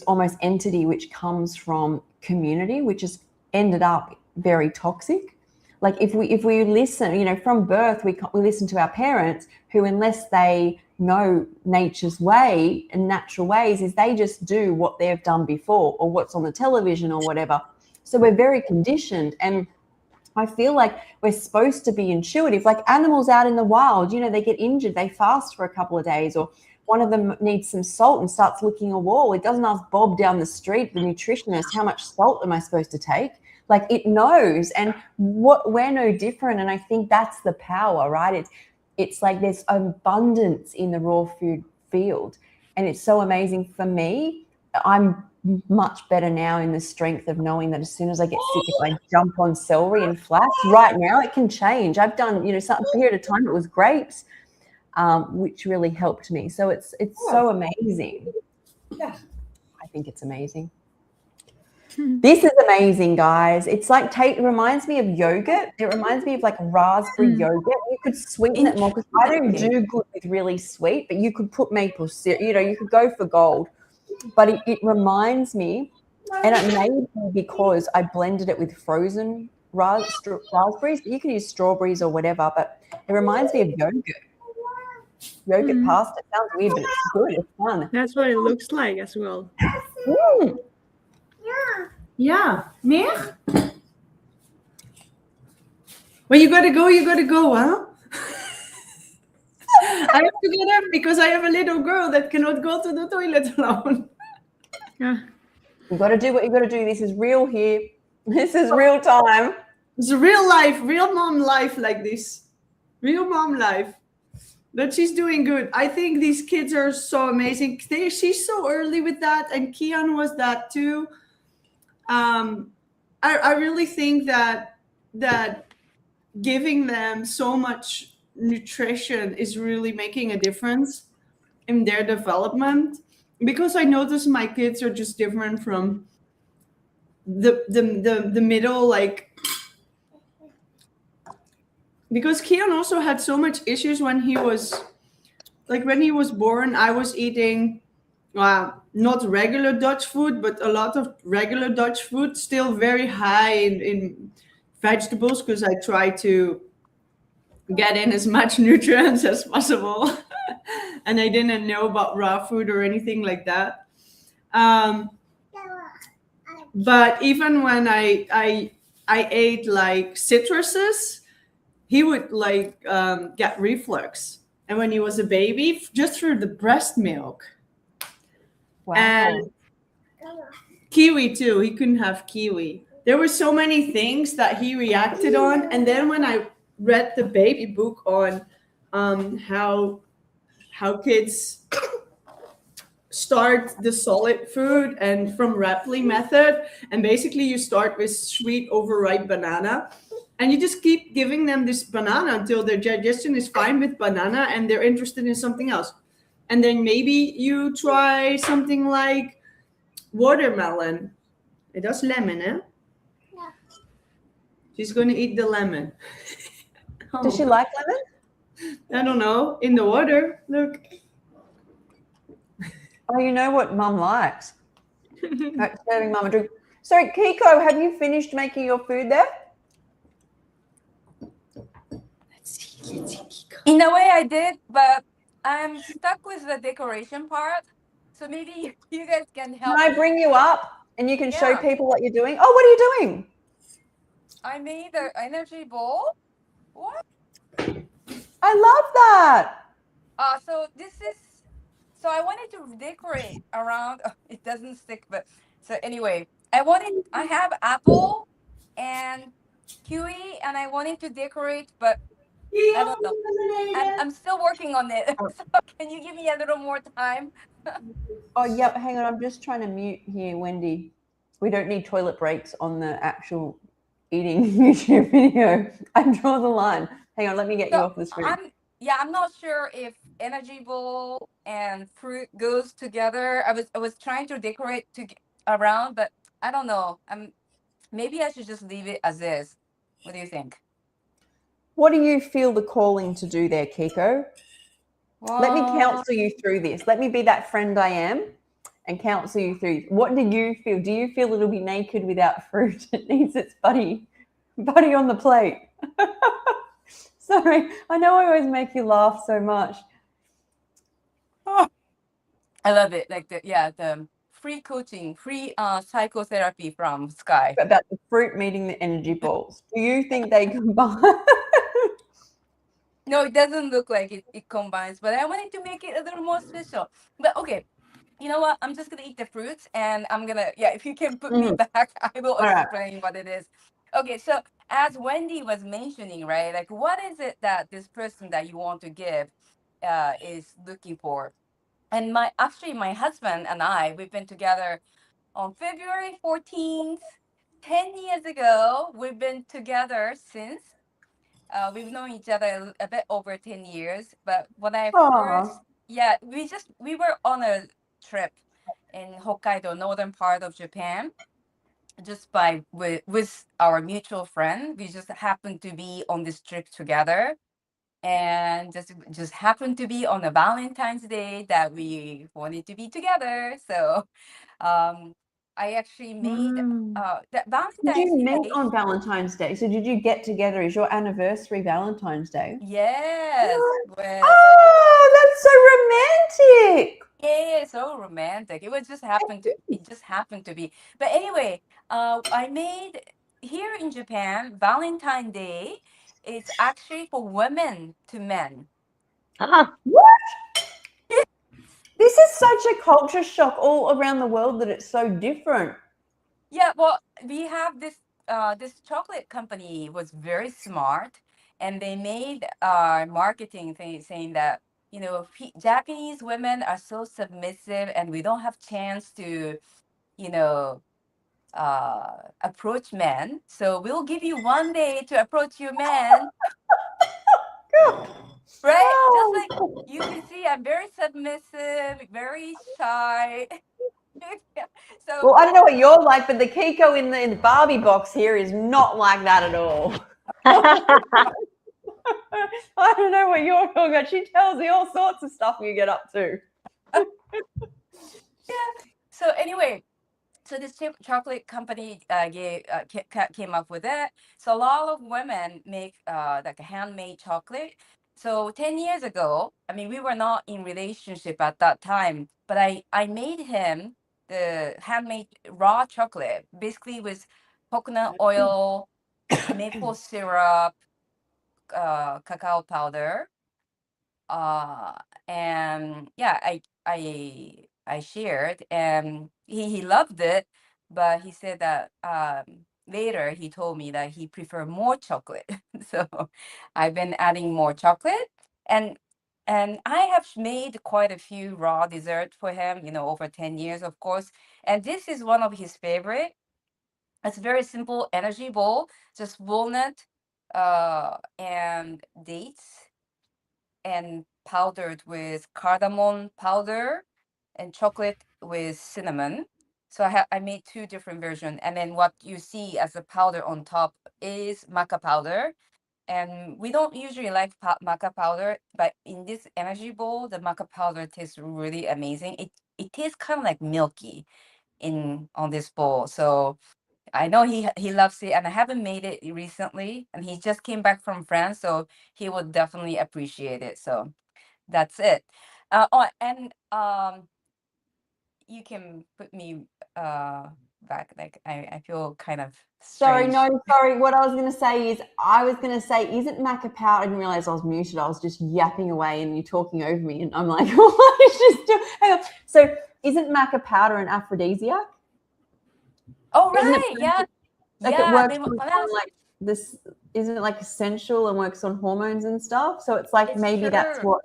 almost entity which comes from community, which has ended up very toxic. Like if we listen, you know, from birth, we listen to our parents who, unless they know nature's way and natural ways, is they just do what they've done before or what's on the television or whatever. So we're very conditioned. And I feel like we're supposed to be intuitive, like animals out in the wild, you know, they get injured, they fast for a couple of days, or one of them needs some salt and starts licking a wall. It doesn't ask Bob down the street, the nutritionist, how much salt am I supposed to take? Like it knows, and we're no different. And I think that's the power, right? It's like there's abundance in the raw food field, and it's so amazing for me. I'm much better now in the strength of knowing that as soon as I get sick, if I jump on celery and flax right now, it can change. I've done, you know, some period of time it was grapes, which really helped me. So it's so amazing. Yeah, I think it's amazing. This is amazing, guys. It's like it reminds me of yogurt. It reminds me of like raspberry yogurt. You could sweeten it more, because I don't do good with really sweet, but you could put maple syrup, you know, you could go for gold. But it reminds me, and it may be because I blended it with frozen raspberries, but you can use strawberries or whatever, but it reminds me of yogurt. Yogurt pasta. It sounds weird, but it's good. It's fun. That's what it looks like as well. Yeah. Meer? When you gotta go, huh? I have to get up because I have a little girl that cannot go to the toilet alone. Yeah. You got to do what you got to do. This is real here. This is real time. It's real life, real mom life like this. Real mom life. But she's doing good. I think these kids are so amazing. She's so early with that, and Kian was that too. I really think that giving them so much nutrition is really making a difference in their development, because I notice my kids are just different from the middle, like, because Kian also had so much issues when he was born. I was eating not regular Dutch food, but a lot of regular Dutch food, still very high in vegetables, because I try to get in as much nutrients as possible. And I didn't know about raw food or anything like that. But even when I ate like citruses, he would like get reflux. And when he was a baby, just through the breast milk. Wow. And kiwi too. He couldn't have kiwi. There were so many things that he reacted on. And then when I read the baby book on how kids start the solid food and from Rapley method. And basically you start with sweet overripe banana. And you just keep giving them this banana until their digestion is fine with banana and they're interested in something else. And then maybe you try something like watermelon. It does lemon, eh? Yeah. She's going to eat the lemon. Does she like lemon? I don't know. In the water. Look. Oh, you know what Mum likes. Like serving Mum a drink. So, Kiko, have you finished making your food there? Let's see, Kiko. In a way, I did, but I'm stuck with the decoration part. So maybe you guys can help. Can I bring you up and you can show Yeah. people what you're doing? Oh, what are you doing? I made the energy bowl. What? I love that. So this is. So I wanted to decorate around. Oh, it doesn't stick, but so anyway, I have apple and kiwi, and I wanted to decorate, but I don't know. I'm still working on it. So can you give me a little more time? Oh, yep. Hang on. I'm just trying to mute here, Wendy. We don't need toilet breaks on the actual eating YouTube video. I draw the line. Hang on. Let me get you So off the screen. I'm not sure if energy bowl and fruit goes together. I was trying to decorate around, but I don't know. Maybe I should just leave it as is. What do you think? What do you feel the calling to do there, Kiko? Let me counsel you through this. Let me be that friend I am and counsel you through. What do you feel? Do you feel it'll be naked without fruit? It needs its buddy on the plate. Sorry, I know I always make you laugh so much. Oh, I love it. Like the free coaching, free psychotherapy from Sky. About the fruit meeting the energy balls. Do you think they combine? No, it doesn't look like it combines, but I wanted to make it a little more special. But okay, you know what? I'm just gonna eat the fruits, and I'm gonna if you can put me back, I will explain what it is. Okay, so as Wendy was mentioning, right? Like, what is it that this person that you want to give is looking for? And my husband and we've been together on February 14th, 10 years ago. We've been together since. We've known each other a bit over 10 years, but when I first, we were on a trip in Hokkaido, northern part of Japan, just with our mutual friend. We just happened to be on this trip together, and just happened to be on a Valentine's Day that we wanted to be together. So, I actually made that Did Valentine's you meet Day. on Valentine's Day? So did you get together? Is your anniversary Valentine's Day? Yes. Oh, that's so romantic. Yeah, so romantic. It just happened to be. But anyway, I made here in Japan, Valentine's Day is actually for women to men. What? This is such a culture shock all around the world that it's so different. Yeah, well, we have this chocolate company was very smart, and they made marketing thing saying that Japanese women are so submissive, and we don't have chance to approach men. So we'll give you one day to approach your man. Right? Just like you can see, I'm very submissive, very shy. So Well, I don't know what you're like, but the Kiko in the Barbie box here is not like that at all. I don't know what you're talking about. She tells me all sorts of stuff you get up to. So anyway, so this chocolate company came up with it. So a lot of women make like a handmade chocolate. So 10 years ago, I mean, we were not in relationship at that time, but I made him the handmade raw chocolate, basically with coconut oil, maple syrup, cacao powder, and I shared, and he loved it, but he said that later he told me that he preferred more chocolate. So I've been adding more chocolate, and And I have made quite a few raw desserts for him, over 10 years, of course. And this is one of his favorite. It's a very simple energy bowl, just walnut and dates, and powdered with cardamom powder and chocolate with cinnamon. So I made two different versions. And then what you see as a powder on top is maca powder. And we don't usually like maca powder, but in this energy bowl, the maca powder tastes really amazing. It tastes kind of like milky on this bowl. So I know he loves it, and I haven't made it recently, and he just came back from France, so he would definitely appreciate it. So that's it. And you can put me back. Like I feel kind of Sorry, strange. no, sorry. What I was going to say is, isn't maca powder? I didn't realize I was muted. I was just yapping away and you talking over me. And I'm like, what is she doing? Hang on. So, isn't maca powder an aphrodisiac? Oh, Isn't it right. Yeah. like it Yeah. works When on I was, like this? Isn't it like essential and works on hormones and stuff? So it's like it's maybe that's true. what.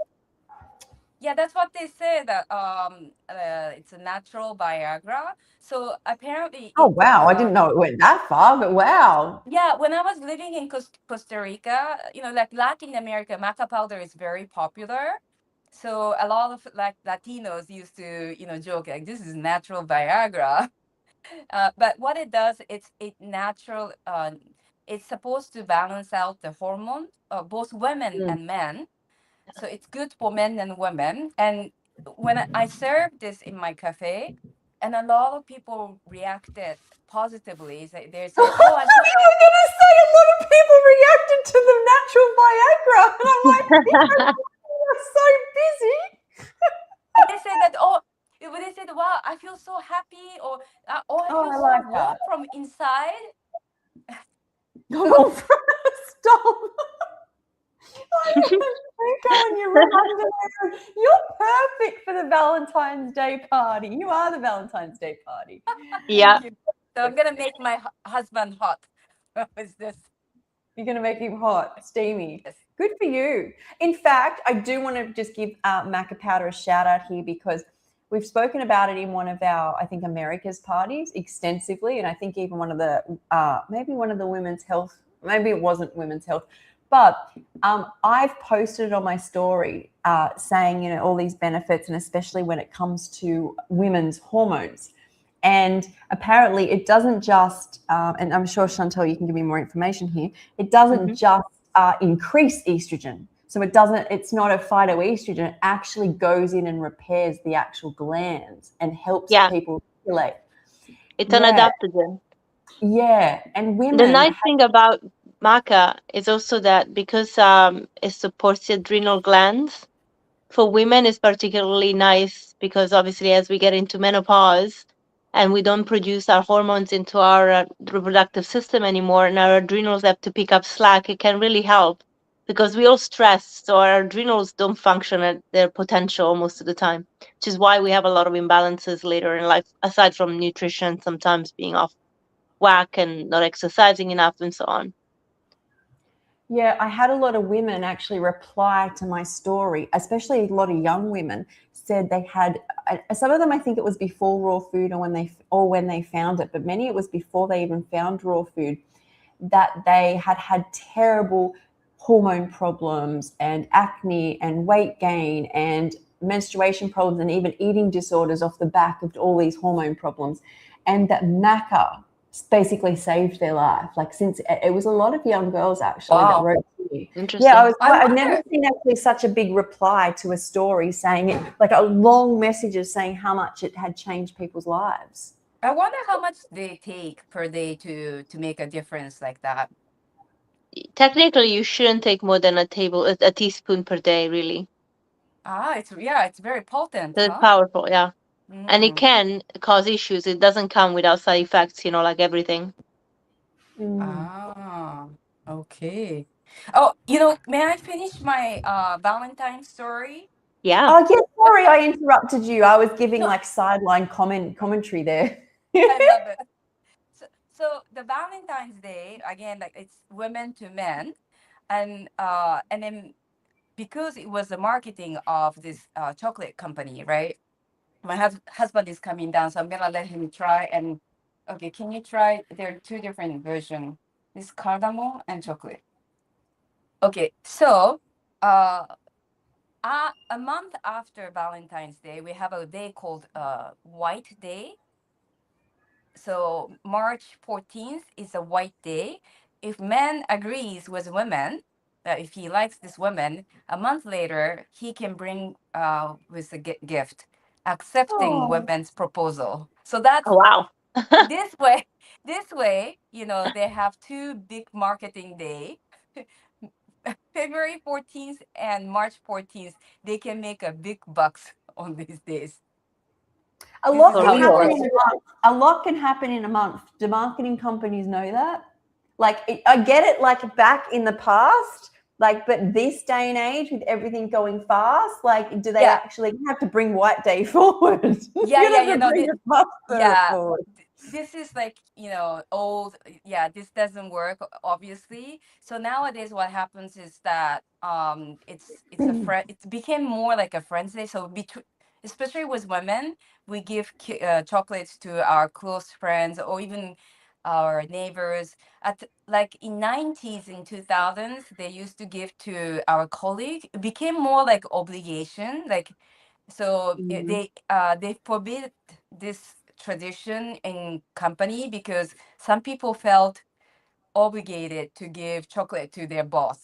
Yeah, that's what they say, that it's a natural Viagra. So apparently Oh wow! I didn't know it went that far, but wow. yeah, when I was living in Costa Rica, like Latin America, maca powder is very popular. So a lot of like Latinos used to, joke like this is natural Viagra. But what it does, it's supposed to balance out the hormones, both women Mm. and men. So it's good for men and women. And when I served this in my cafe, and a lot of people reacted positively. They say, I "Oh, I thought feel." you were going to say a lot of people reacted to the natural Viagra, and I'm like, you're so busy. They say that, "Oh," when they said, "Wow, I feel so happy," or "Oh, I Oh, feel I so like warm that. from inside." Oh, stop. Kiko and your room under you're perfect for the Valentine's Day party. You are the Valentine's Day party. Yeah. Thank you. So I'm gonna make my husband hot. What is this? You're going to make him hot, steamy. Yes. Good for you. In fact, I do want to just give maca powder a shout out here because we've spoken about it in one of our, I think, America's parties extensively. And I think even one of the, maybe one of the women's health, maybe it wasn't women's health, but I've posted it on my story saying, all these benefits, and especially when it comes to women's hormones. And apparently it doesn't just, and I'm sure Chantal, you can give me more information here. It doesn't just increase estrogen. So it's not a phytoestrogen. It actually goes in and repairs the actual glands and helps people regulate. It's an adaptogen. Yeah. And women. The nice thing about maca is also that because it supports the adrenal glands, for women is particularly nice because obviously as we get into menopause and we don't produce our hormones into our reproductive system anymore and our adrenals have to pick up slack, it can really help because we all stress, so our adrenals don't function at their potential most of the time, which is why we have a lot of imbalances later in life, aside from nutrition sometimes being off whack and not exercising enough and so on. Yeah, I had a lot of women actually reply to my story, especially a lot of young women said they had, some of them I think it was before raw food or when they found it, but many it was before they even found raw food, that they had terrible hormone problems and acne and weight gain and menstruation problems and even eating disorders off the back of all these hormone problems, and that maca basically saved their life. Like, since it was a lot of young girls actually that wrote to me. Interesting. Yeah, I've wonder- never seen actually such a big reply to a story saying it, like a long messages saying how much it had changed people's lives. I wonder how much they take per day to make a difference like that. Technically, you shouldn't take more than a teaspoon per day, really. It's very potent. It's Huh? powerful, yeah. And it Mm. can cause issues. It doesn't come without side effects, like everything. Ah, okay. Oh, may I finish my Valentine's story? Yeah. Oh, yeah, sorry I interrupted you. I was giving like sideline commentary there. I love it. So the Valentine's Day, again, like it's women to men, and then because it was the marketing of this chocolate company, right? My husband is coming down, so I'm gonna let him try. And okay, can you try? There are two different versions. This cardamom and chocolate. Okay, so uh, a month after Valentine's Day, we have a day called White Day. So March 14th is a white day. If man agrees with women, that if he likes this woman, a month later he can bring with a gift, accepting Oh. women's proposal. So that's Oh, wow. this way. This way, they have two big marketing day. February 14th and March 14th, they can make a big bucks on these days. A This lot is For can how it happen real. works. in a month. A lot can happen in a month. Do marketing companies know that? Like, I get it, like back in the past, like, but this day and age with everything going fast, like, do they Yeah. actually have to bring White Day forward? Yeah, You yeah, have to bring it faster yeah. forward. This is like, old. Yeah, this doesn't work, obviously. So nowadays what happens is that it's a friend, it became more like a friend's day. So between, especially with women, we give chocolates to our close friends or even our neighbors. At like in 90s and 2000s, they used to give to our colleague. It became more like obligation, like, so they forbid this tradition in company because some people felt obligated to give chocolate to their boss.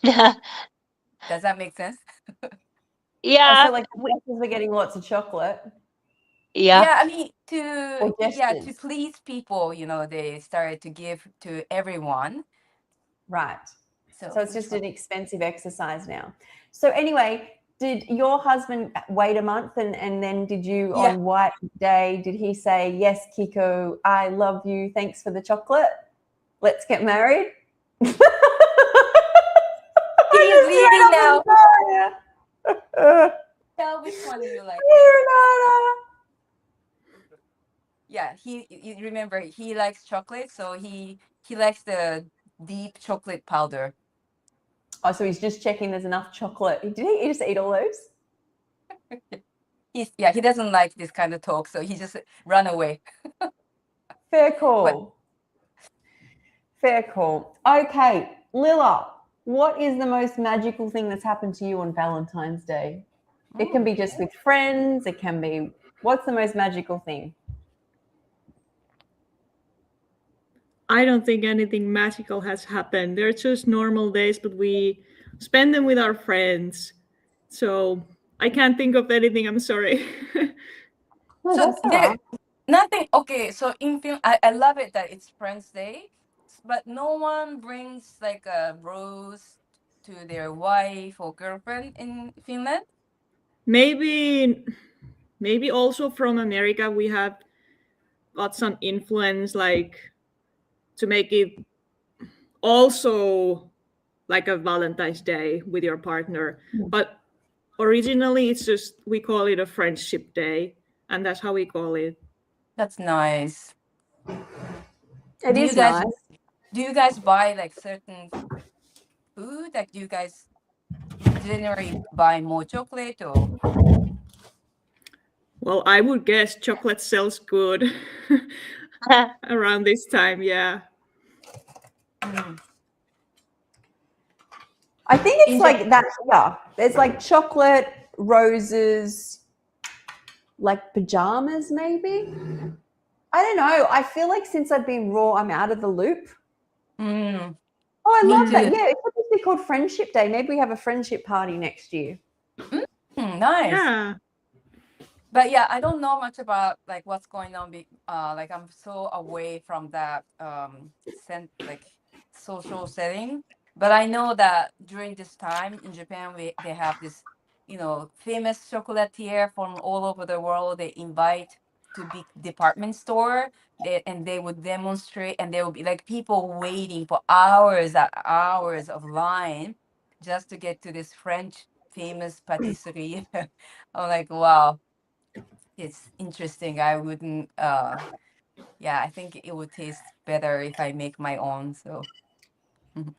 Does that make sense? Oh, Yeah. so like the bosses were getting lots of chocolate Yeah. Yeah, I mean or to gestures. please people, they started to give to everyone. Right. So So it's just an expensive exercise now. So anyway, did your husband wait a month and then did you Yeah. on White Day, did he say, yes, Kiko, I love you, thanks for the chocolate, let's get married? He is leaving now. Tell which one you like. Yeah, you remember he likes chocolate, so he likes the deep chocolate powder. Oh, so he's just checking there's enough chocolate. Did he just eat all those? He doesn't like this kind of talk, so he just run away. Fair call. Fair call. Okay, Lilla, what is the most magical thing that's happened to you on Valentine's Day? It can be just with friends. It can be, what's the most magical thing? I don't think anything magical has happened. They're just normal days, but we spend them with our friends. So I can't think of anything. I'm sorry. No, So that's all right. nothing. Okay, so in film, I love it that it's Friends Day, but no one brings like a rose to their wife or girlfriend in Finland. maybe also from America we have got some influence, like to make it also like a Valentine's Day with your partner. But originally it's just we call it a friendship day, and that's how we call it. That's nice. It Do is you guys nice. do you guys buy like certain food? Like, do you guys generally buy more chocolate or? Well, I would guess chocolate sells good around this time. Yeah. I think it's like that. Yeah, there's like chocolate, roses, like pajamas, maybe. I don't know. I feel like since I've been raw, I'm out of the loop. Mm, Oh, I Me love that. too. Yeah, it could just be called Friendship Day. Maybe we have a friendship party next year. nice. Yeah. But yeah, I don't know much about like what's going on. Like I'm so away from that like social setting. But I know that during this time in Japan, they have this, famous chocolatier from all over the world. They invite to big department store, and they would demonstrate, and there would be like people waiting for hours and hours of line just to get to this French famous patisserie. I'm like, wow, it's interesting. I wouldn't yeah, I think it would taste better if I make my own. So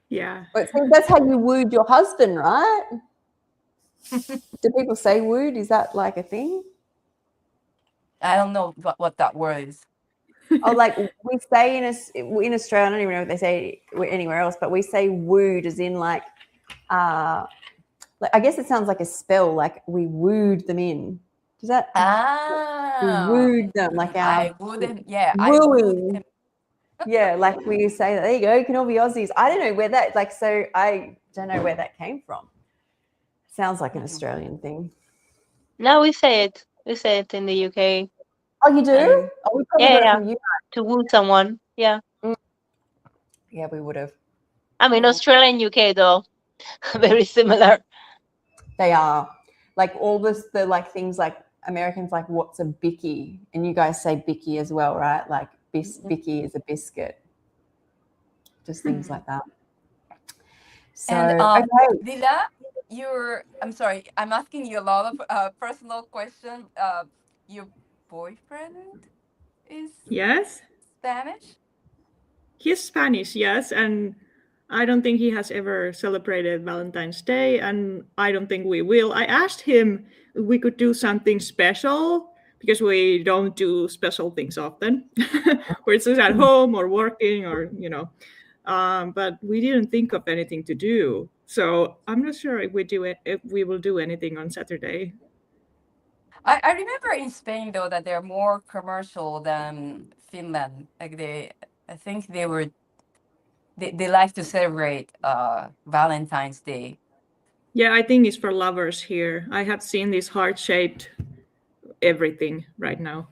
Yeah. But see, that's how you wooed your husband, right? Do people say wooed? Is that like a thing? I don't know what that word is. Oh, like we say in Australia, I don't even know what they say anywhere else, but we say wooed as in like I guess it sounds like a spell, like we wooed them in. Does that? We wooed them, like I our wouldn't. Yeah, I wooing. wooed him. Yeah, like we say that. There you go. You can all be Aussies. I don't know where that. Like, so I don't know where that came from. Sounds like an Australian thing. No, we say it. We say it in the UK. Oh, you do? And Oh, we probably got it from you. to woo someone. Yeah. Yeah, we would have. I mean, Australia and UK though, very similar. They are like all this. The like things like Americans like what's a bicky, and you guys say bicky as well, right? Like bicky is a biscuit. Just things like that. So And okay. Lilla, I'm sorry, I'm asking you a lot of personal questions. Your boyfriend is Yes. Spanish? He's Spanish, yes, and I don't think he has ever celebrated Valentine's Day, and I don't think we will. I asked him if we could do something special because we don't do special things often. We're just at home or working or, but we didn't think of anything to do. So I'm not sure if we will do anything on Saturday. I remember in Spain though that they're more commercial than Finland. Like I think they like to celebrate Valentine's Day. Yeah, I think it's for lovers here. I have seen this heart-shaped everything right now.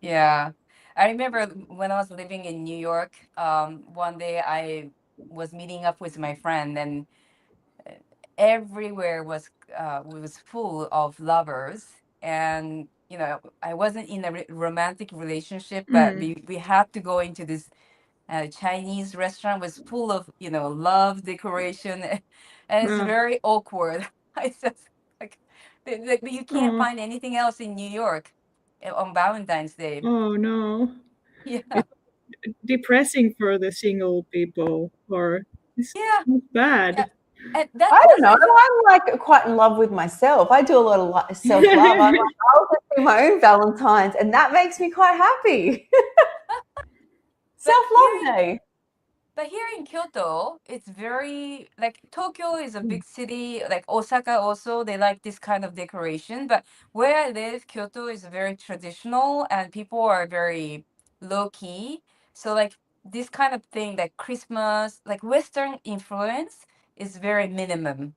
Yeah. I remember when I was living in New York, one day I was meeting up with my friend, and everywhere was full of lovers. And I wasn't in a romantic relationship, but we had to go into this Chinese restaurant, was full of love decoration, and it's very awkward. I just like you can't find anything else in New York on Valentine's Day. Oh no. Yeah. It's depressing for the single people, or it's bad. Yeah. And I don't know. I'm like quite in love with myself. I do a lot of self-love. I'm like, I'll just do my own Valentine's, and that makes me quite happy. Self-love day. But here in Kyoto, it's very like Tokyo is a big city, like Osaka also, they like this kind of decoration. But where I live, Kyoto is very traditional and people are very low key. So like this kind of thing, like Christmas, like Western influence is very minimum.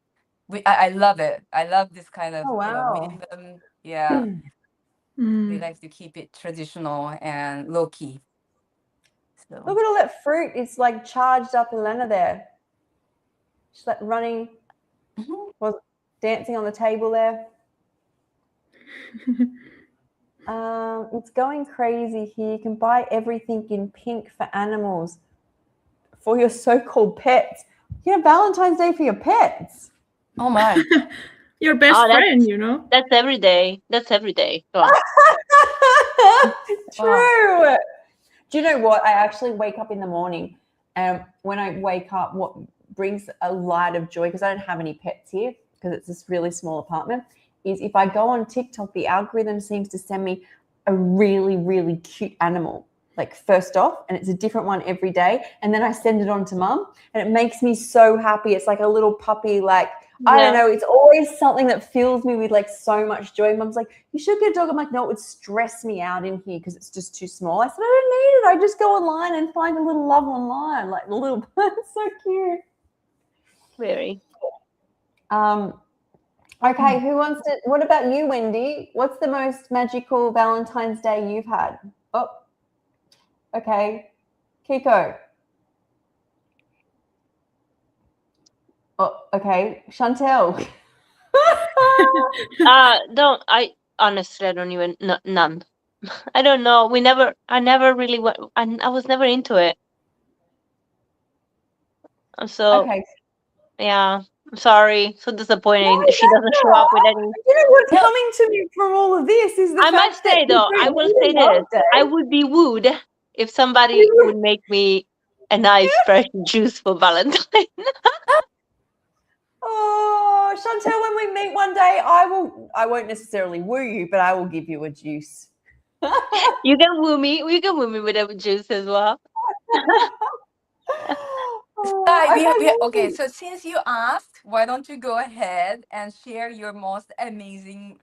I love it. I love this kind of minimum. Yeah. They like to keep it traditional and low key. So. Look at all that fruit. It's like charged up Elena there. She's like running, dancing on the table there. It's going crazy here. You can buy everything in pink for animals, for your so-called pets. Valentine's Day for your pets. Oh my. Your best friend, That's every day. That's every day. True. Do you know what? I actually wake up in the morning, and when I wake up, what brings a light of joy, because I don't have any pets here because it's this really small apartment, is if I go on TikTok, the algorithm seems to send me a really, really cute animal, like first off, and it's a different one every day. And then I send it on to Mum, and it makes me so happy. It's like a little puppy, like, I don't know. It's always something that fills me with like so much joy. Mum's like, you should get a dog. I'm like, no, it would stress me out in here because it's just too small. I said, I don't need it. I just go online and find a little love online, like the little. It's so cute. Very. Okay, who wants to? What about you, Wendy? What's the most magical Valentine's Day you've had? Oh, okay, Kiko. Oh, okay, Chantal. I honestly, I don't even, none. I don't know. I never really went, I was never into it. So, okay. Yeah, I'm sorry. So disappointing. She doesn't show up with any. You know what's coming to me from all of this is the I must say though, I will say this. I would be wooed if somebody would make me a nice fresh juice for Valentine. Oh, Chantal, when we meet one day, I won't necessarily woo you, but I will give you a juice. You can woo me. You can woo me with a juice as well. Okay, so since you asked, why don't you go ahead and share your most amazing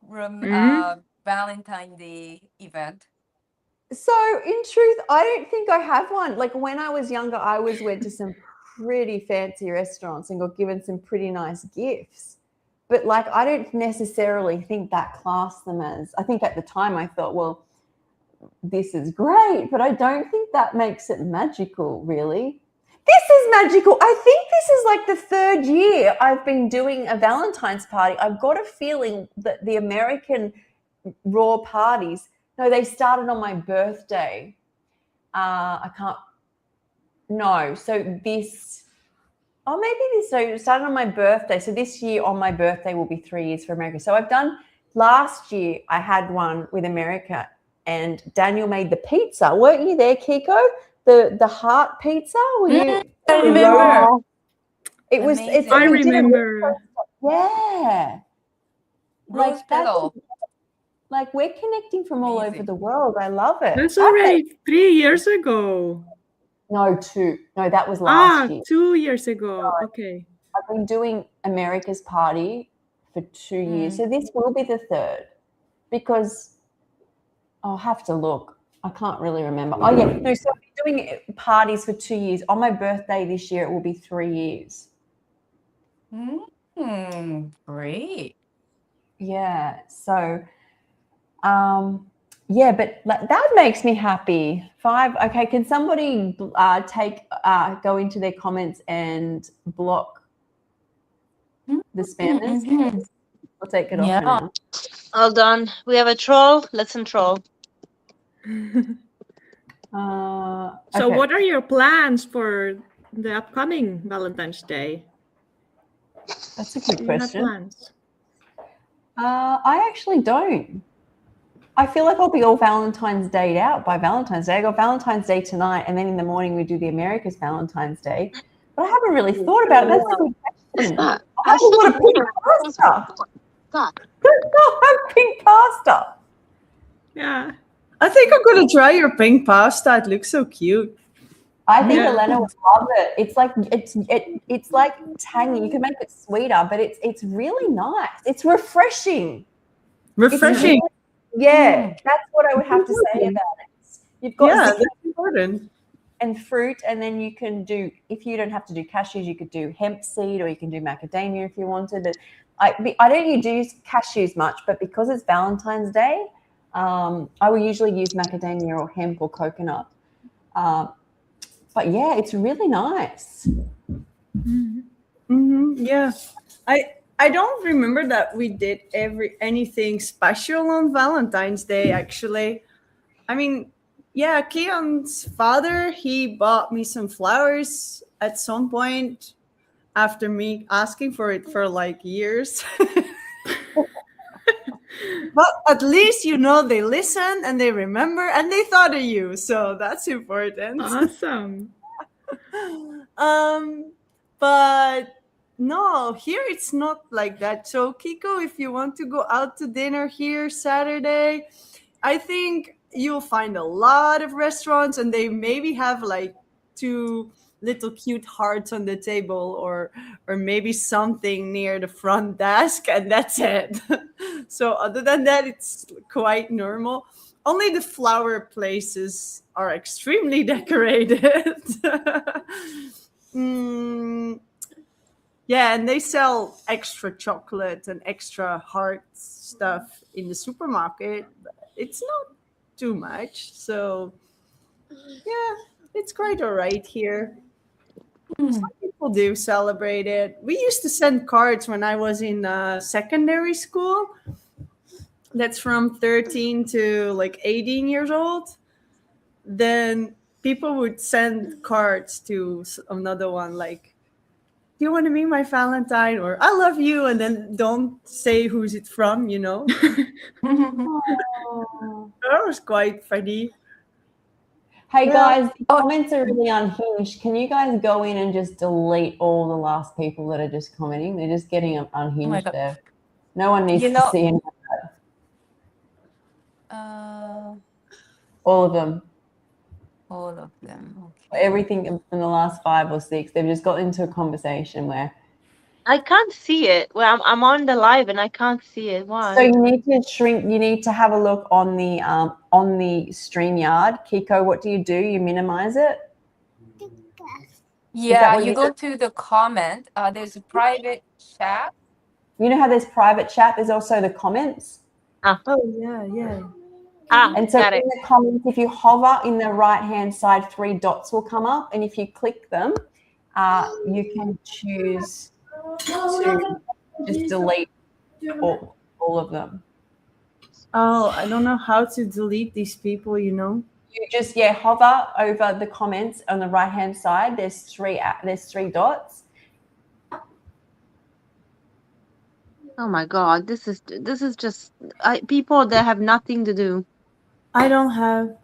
Valentine Day event? So, in truth, I don't think I have one. Like when I was younger, I always went to some pretty fancy restaurants and got given some pretty nice gifts. But like, I don't necessarily think that class them as, I think at the time I thought, well, this is great, but I don't think that makes it magical, really. This is magical. I think this is like the third year I've been doing a Valentine's party. I've got a feeling that the American raw parties, no, they started on my birthday. I can't, no. So this, oh, maybe this, so it started on my birthday. So this year on my birthday will be 3 years for America. So I've done, last year I had one with America and Daniel made the pizza. Weren't you there, Kiko? The heart pizza? Were you? I remember. It was, Amazing. I we did it remember. yeah. Rose Like, petal. like we're connecting from all over Amazing. the world. I love it. That's already 3 years ago. No, 2. No, that was last year. 2 years ago. Okay. I've been doing America's party for 2 years. So this will be the third because I'll have to look. I can't really remember. Oh, yeah. No, so I've been doing parties for 2 years. On my birthday this year, it will be 3 years. Great. Yeah. So, yeah, but that makes me happy. 5. Okay. Can somebody go into their comments and block the spammers? I'll take it off for now. All done. We have a troll. Let's troll. So Okay. what are your plans for the upcoming Valentine's Day? That's a good Do you have question. plans? I actually don't. I feel like I'll be all Valentine's Day out by Valentine's Day. I got Valentine's Day tonight, and then in the morning we do the America's Valentine's Day. But I haven't really thought about it. That's a good question. I haven't got a pink pasta. I have pink pasta. Yeah. I think I'm gonna try your pink pasta. It looks so cute. I think Yeah. Elena would love it. It's like it's like tangy. You can make it sweeter, but it's really nice. It's refreshing. Refreshing. Yeah, that's what I would have to say about it. You've got Yeah, zit that's important. and fruit, and then you can do, if you don't have to do cashews, you could do hemp seed, or you can do macadamia if you wanted. But I don't use cashews much, but because it's Valentine's Day, I will usually use macadamia or hemp or coconut. But yeah, it's really nice. Yeah, I don't remember that we did anything special on Valentine's Day. Actually, I mean, yeah, Keon's father, he bought me some flowers at some point after me asking for it for like years. But at least, you know, they listened and they remember and they thought of you. So that's important. Awesome. But no, here it's not like that. So Kiko, if you want to go out to dinner here Saturday, I think you'll find a lot of restaurants and they maybe have like 2 little cute hearts on the table or maybe something near the front desk, and that's it. So other than that, it's quite normal. Only the flower places are extremely decorated. Yeah, and they sell extra chocolate and extra heart stuff in the supermarket. But it's not too much. So yeah, it's quite all right here. Some people do celebrate it. We used to send cards when I was in secondary school. That's from 13 to like 18 years old. Then people would send cards to another one like, do you want to be my Valentine? Or I love you. And then don't say who's it from, you know. Oh. That was quite funny. Hey Yeah. guys, the comments are really unhinged. Can you guys go in and just delete all the last people that are just commenting? They're just getting unhinged God. there. No one needs You to know- see any, all of them. all of them. Okay. Everything in the last 5 or 6. They've just got into a conversation where. I can't see it. Well, I'm on the live and I can't see it. Why? So you need to shrink. You need to have a look on the StreamYard. Kiko, what do? You minimize it. Yeah, what you you go to the comment. There's a private chat. You know how there's private chat. There's also the comments. Oh yeah. And so got in it. the comments, if you hover in the right-hand side, 3 dots will come up. And if you click them, you can choose to just delete all of them. Oh, I don't know how to delete these people, you know. You just, hover over the comments on the right-hand side. There's 3 dots. Oh my God, this is just people that have nothing to do. I don't have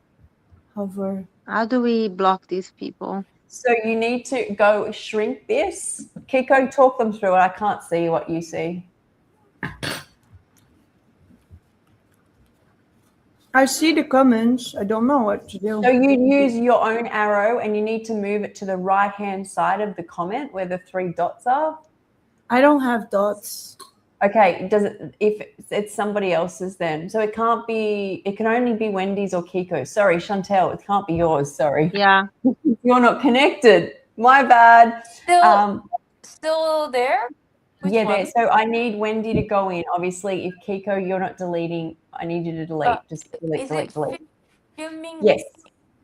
hover. How do we block these people? So you need to go shrink this. Kiko, talk them through it. I can't see what you see. I see the comments. I don't know what to do. So you use your own arrow and you need to move it to the right-hand side of the comment where the 3 dots are. I don't have dots. Okay, if it's somebody else's then. So it can only be Wendy's or Kiko's. Sorry, Chantal, it can't be yours. Sorry. Yeah. You're not connected. My bad. Still there? Which one? So I need Wendy to go in. Obviously, if Kiko, you're not deleting, I need you to delete. Just delete. Filming? Yes.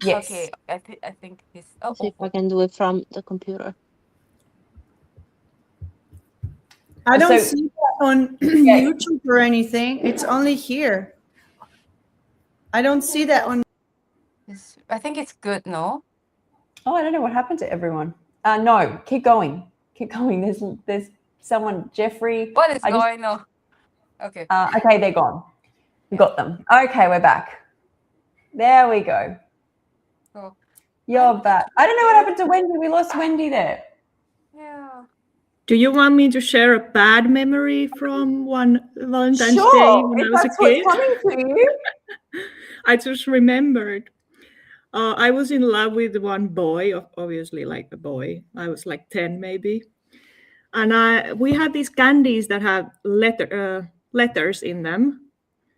Okay, I think this. See if I can do it from the computer. I don't see that on YouTube or anything. It's only here. I don't see that on. I think it's good, no? Oh, I don't know what happened to everyone. No, keep going. Keep going. There's someone, Jeffrey. What is going on? Okay. Okay, they're gone. We got them. Okay, we're back. There we go. Oh. You're back. I don't know what happened to Wendy. We lost Wendy there. Yeah. Do you want me to share a bad memory from one Valentine's Day when I was a That's kid? what's coming to you. I just remembered. I was in love with one boy, obviously like a boy. I was like 10 maybe. And we had these candies that had letters in them.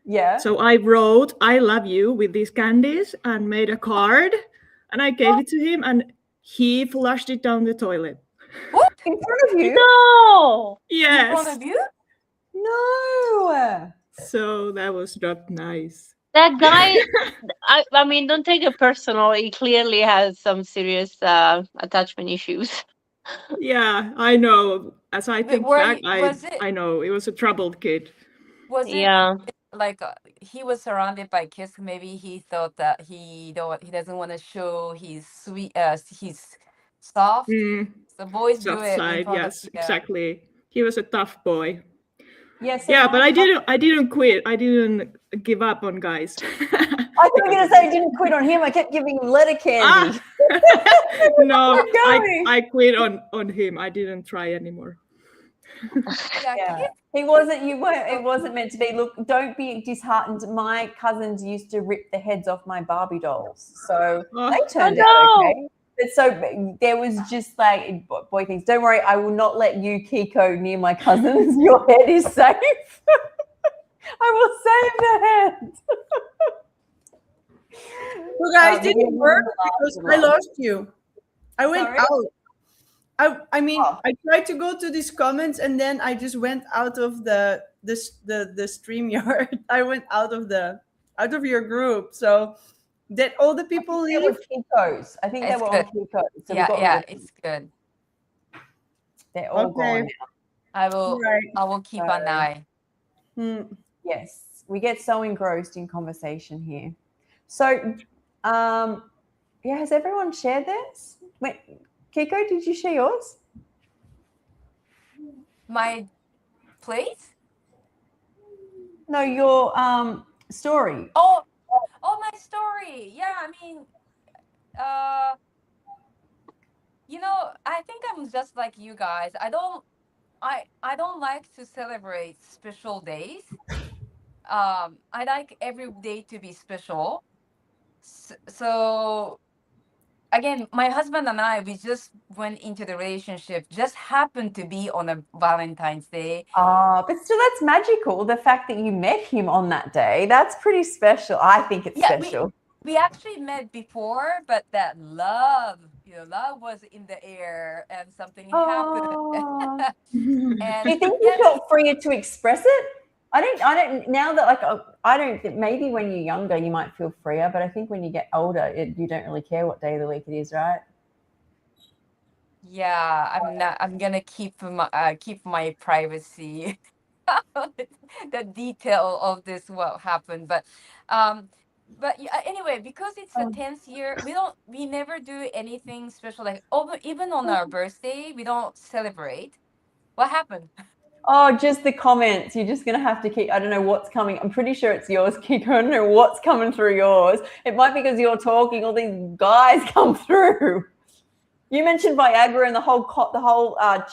Yeah. So I wrote "I love you" with these candies and made a card, and I gave it to him, and he flushed it down the toilet. What? In front of you? No. Yes. In front of you? No. So that was not nice. That guy, I mean, don't take it personal. He clearly has some serious attachment issues. Yeah, I know. As I think back, was it- I know it was a troubled kid. Was it Yeah. like he was surrounded by kids? Maybe he thought that he doesn't want to show his sweet, his soft. The boys do Soft it in side, front yes, of exactly. He was a tough boy. Yes. Yeah, but I didn't quit. I didn't give up on guys. I thought you were going to say I didn't quit on him. I kept giving him letter candy. No, I quit on him. I didn't try anymore. Yeah. He wasn't. You weren't. It wasn't meant to be. Look, don't be disheartened. My cousins used to rip the heads off my Barbie dolls, so they turned out okay. But so there was just like boy things. Don't worry, I will not let you, Kiko, near my cousins. Your head is safe. I will save the head. You guys didn't work because I lost you. I went out. I mean, I tried to go to these comments and then I just went out of the StreamYard. I went out of your group. So did all the people leave? They were Kiko's. I think they were all Kiko's. So it's good. They're all gone now. I will keep an eye. Yes, we get so engrossed in conversation here. So, has everyone shared theirs? Wait, Kiko, did you share yours? My place? No, your story. Oh, my story. Yeah, I mean, uh, I think I'm just like you guys. I don't like to celebrate special days. I like every day to be special. So again, my husband and I, we just went into the relationship, just happened to be on a Valentine's Day. But still, that's magical. The fact that you met him on that day, that's pretty special. I think it's Yeah, special. we actually met before, but that love, love was in the air and something happened. Oh. And Do you think you yeah, felt freer to express it? I don't, now that I don't think, maybe when you're younger, you might feel freer, but I think when you get older, you don't really care what day of the week it is, right? yeah, I'm gonna keep my privacy, the detail of this what happened, but yeah, anyway, because it's the 10th year, we never do anything special, like even on our birthday we don't celebrate. What happened? Oh, just the comments. You're just going to have to keep, I don't know what's coming. I'm pretty sure it's yours, Kiko. I don't know what's coming through yours. It might be because you're talking, all these guys come through. You mentioned Viagra and the whole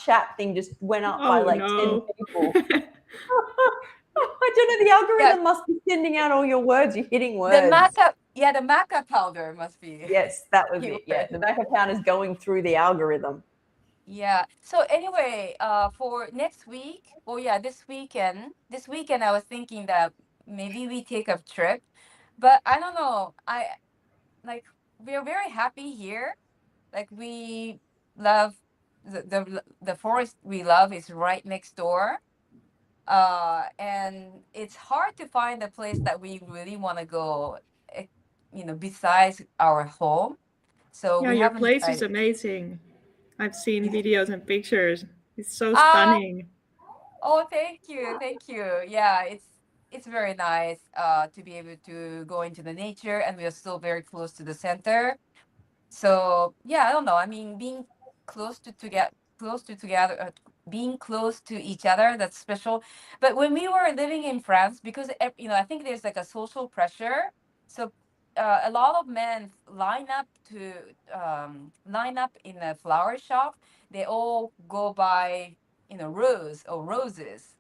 chat thing just went up by like 10 people. I don't know. The algorithm must be sending out all your words. You're hitting words. The maca powder must be. Yes, that was it. Yeah, the maca powder is going through the algorithm. Yeah. So anyway, for next week, this weekend I was thinking that maybe we take a trip, but I don't know. We're very happy here. Like we love the forest we love is right next door. And it's hard to find a place that we really want to go, besides our home. So Yeah, we your haven't place is decided. amazing. I've seen videos and pictures. It's so Ah, stunning. oh, thank you, thank you. Yeah, it's very nice to be able to go into the nature, and we are still very close to the center. So yeah, I don't know. I mean, being being close to each other, that's special. But when we were living in France, because I think there's like a social pressure. So a lot of men line up in a flower shop. They all go buy roses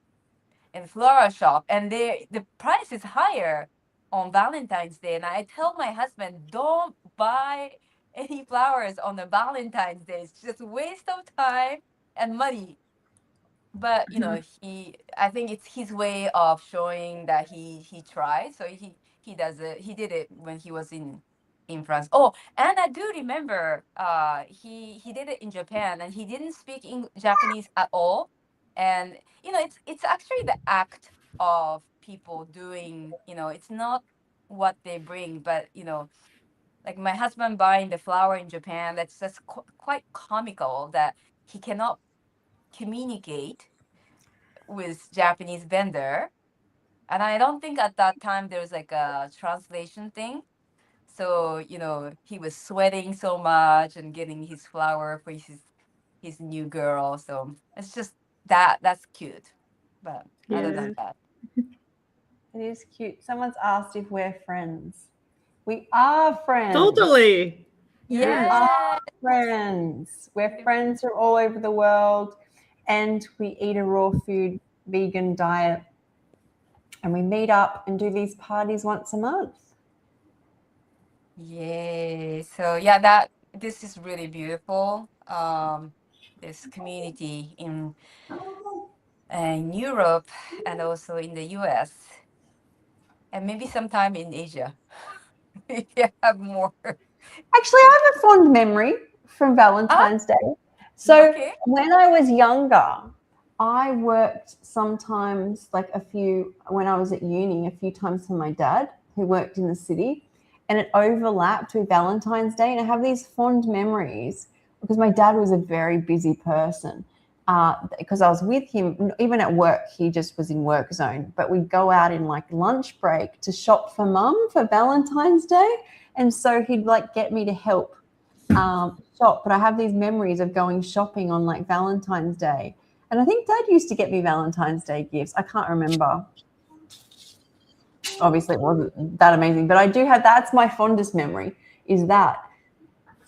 in flower shop, and the price is higher on Valentine's Day. And I tell my husband, don't buy any flowers on the Valentine's Day. It's just a waste of time and money. But I think it's his way of showing that he tried. So he does it. He did it when he was in France. Oh, and I do remember he did it in Japan, and he didn't speak Japanese at all. And it's actually the act of people doing, it's not what they bring, but like my husband buying the flower in Japan, that's just quite comical that he cannot communicate with Japanese vendor. And I don't think at that time there was like a translation thing. So, he was sweating so much and getting his flower for his new girl. So it's just that's cute. But other than that. It is cute. Someone's asked if we're friends. We are friends. Totally. Yeah. We are friends. We're friends from all over the world, and we eat a raw food vegan diet, and we meet up and do these parties once a month. Yay. So yeah, this is really beautiful. This community in Europe and also in the US, and maybe sometime in Asia. If you have more. Actually, I have a fond memory from Valentine's Day. So when I was younger, I worked sometimes when I was at uni, a few times for my dad, who worked in the city, and it overlapped with Valentine's Day. And I have these fond memories because my dad was a very busy person. Because I was with him, even at work, he just was in work zone. But we'd go out in like lunch break to shop for mum for Valentine's Day. And so he'd like get me to help shop. But I have these memories of going shopping on like Valentine's Day. And I think Dad used to get me Valentine's Day gifts. I can't remember. Obviously, it wasn't that amazing. But I do have, that's my fondest memory, is that.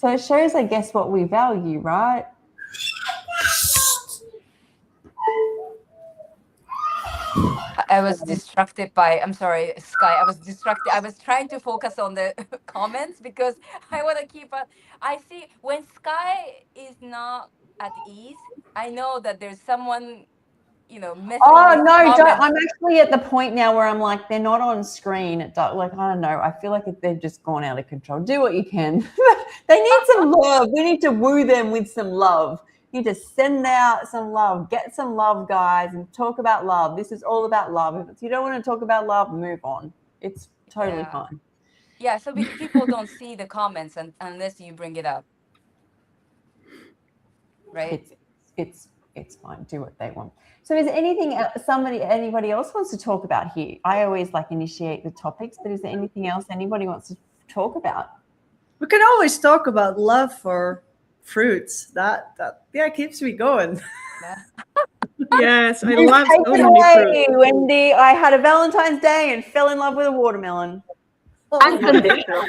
So it shows, I guess, what we value, right? I was distracted by, I'm sorry, Sky. I was distracted. I was trying to focus on the comments because I want to keep up. I see when Sky is not at ease, I know that there's someone, messing Oh with the no, don't. comments. I'm actually at the point now where I'm like, they're not on screen. Like, I don't know. I feel like they've just gone out of control. Do what you can. They need some love. We need to woo them with some love. You need to send out some love. Get some love, guys, and talk about love. This is all about love. If you don't want to talk about love, move on. It's totally Yeah. fine. Yeah, so people don't see the comments unless you bring it up, right? It's fine. Do what they want. So is there anything anybody else wants to talk about here? I always like initiate the topics, but is there anything else anybody wants to talk about? We can always talk about love for fruits. That keeps me going. Yeah. Yes, I You love take so it many away, fruits. Wendy. I had a Valentine's Day and fell in love with a watermelon. Unconditional.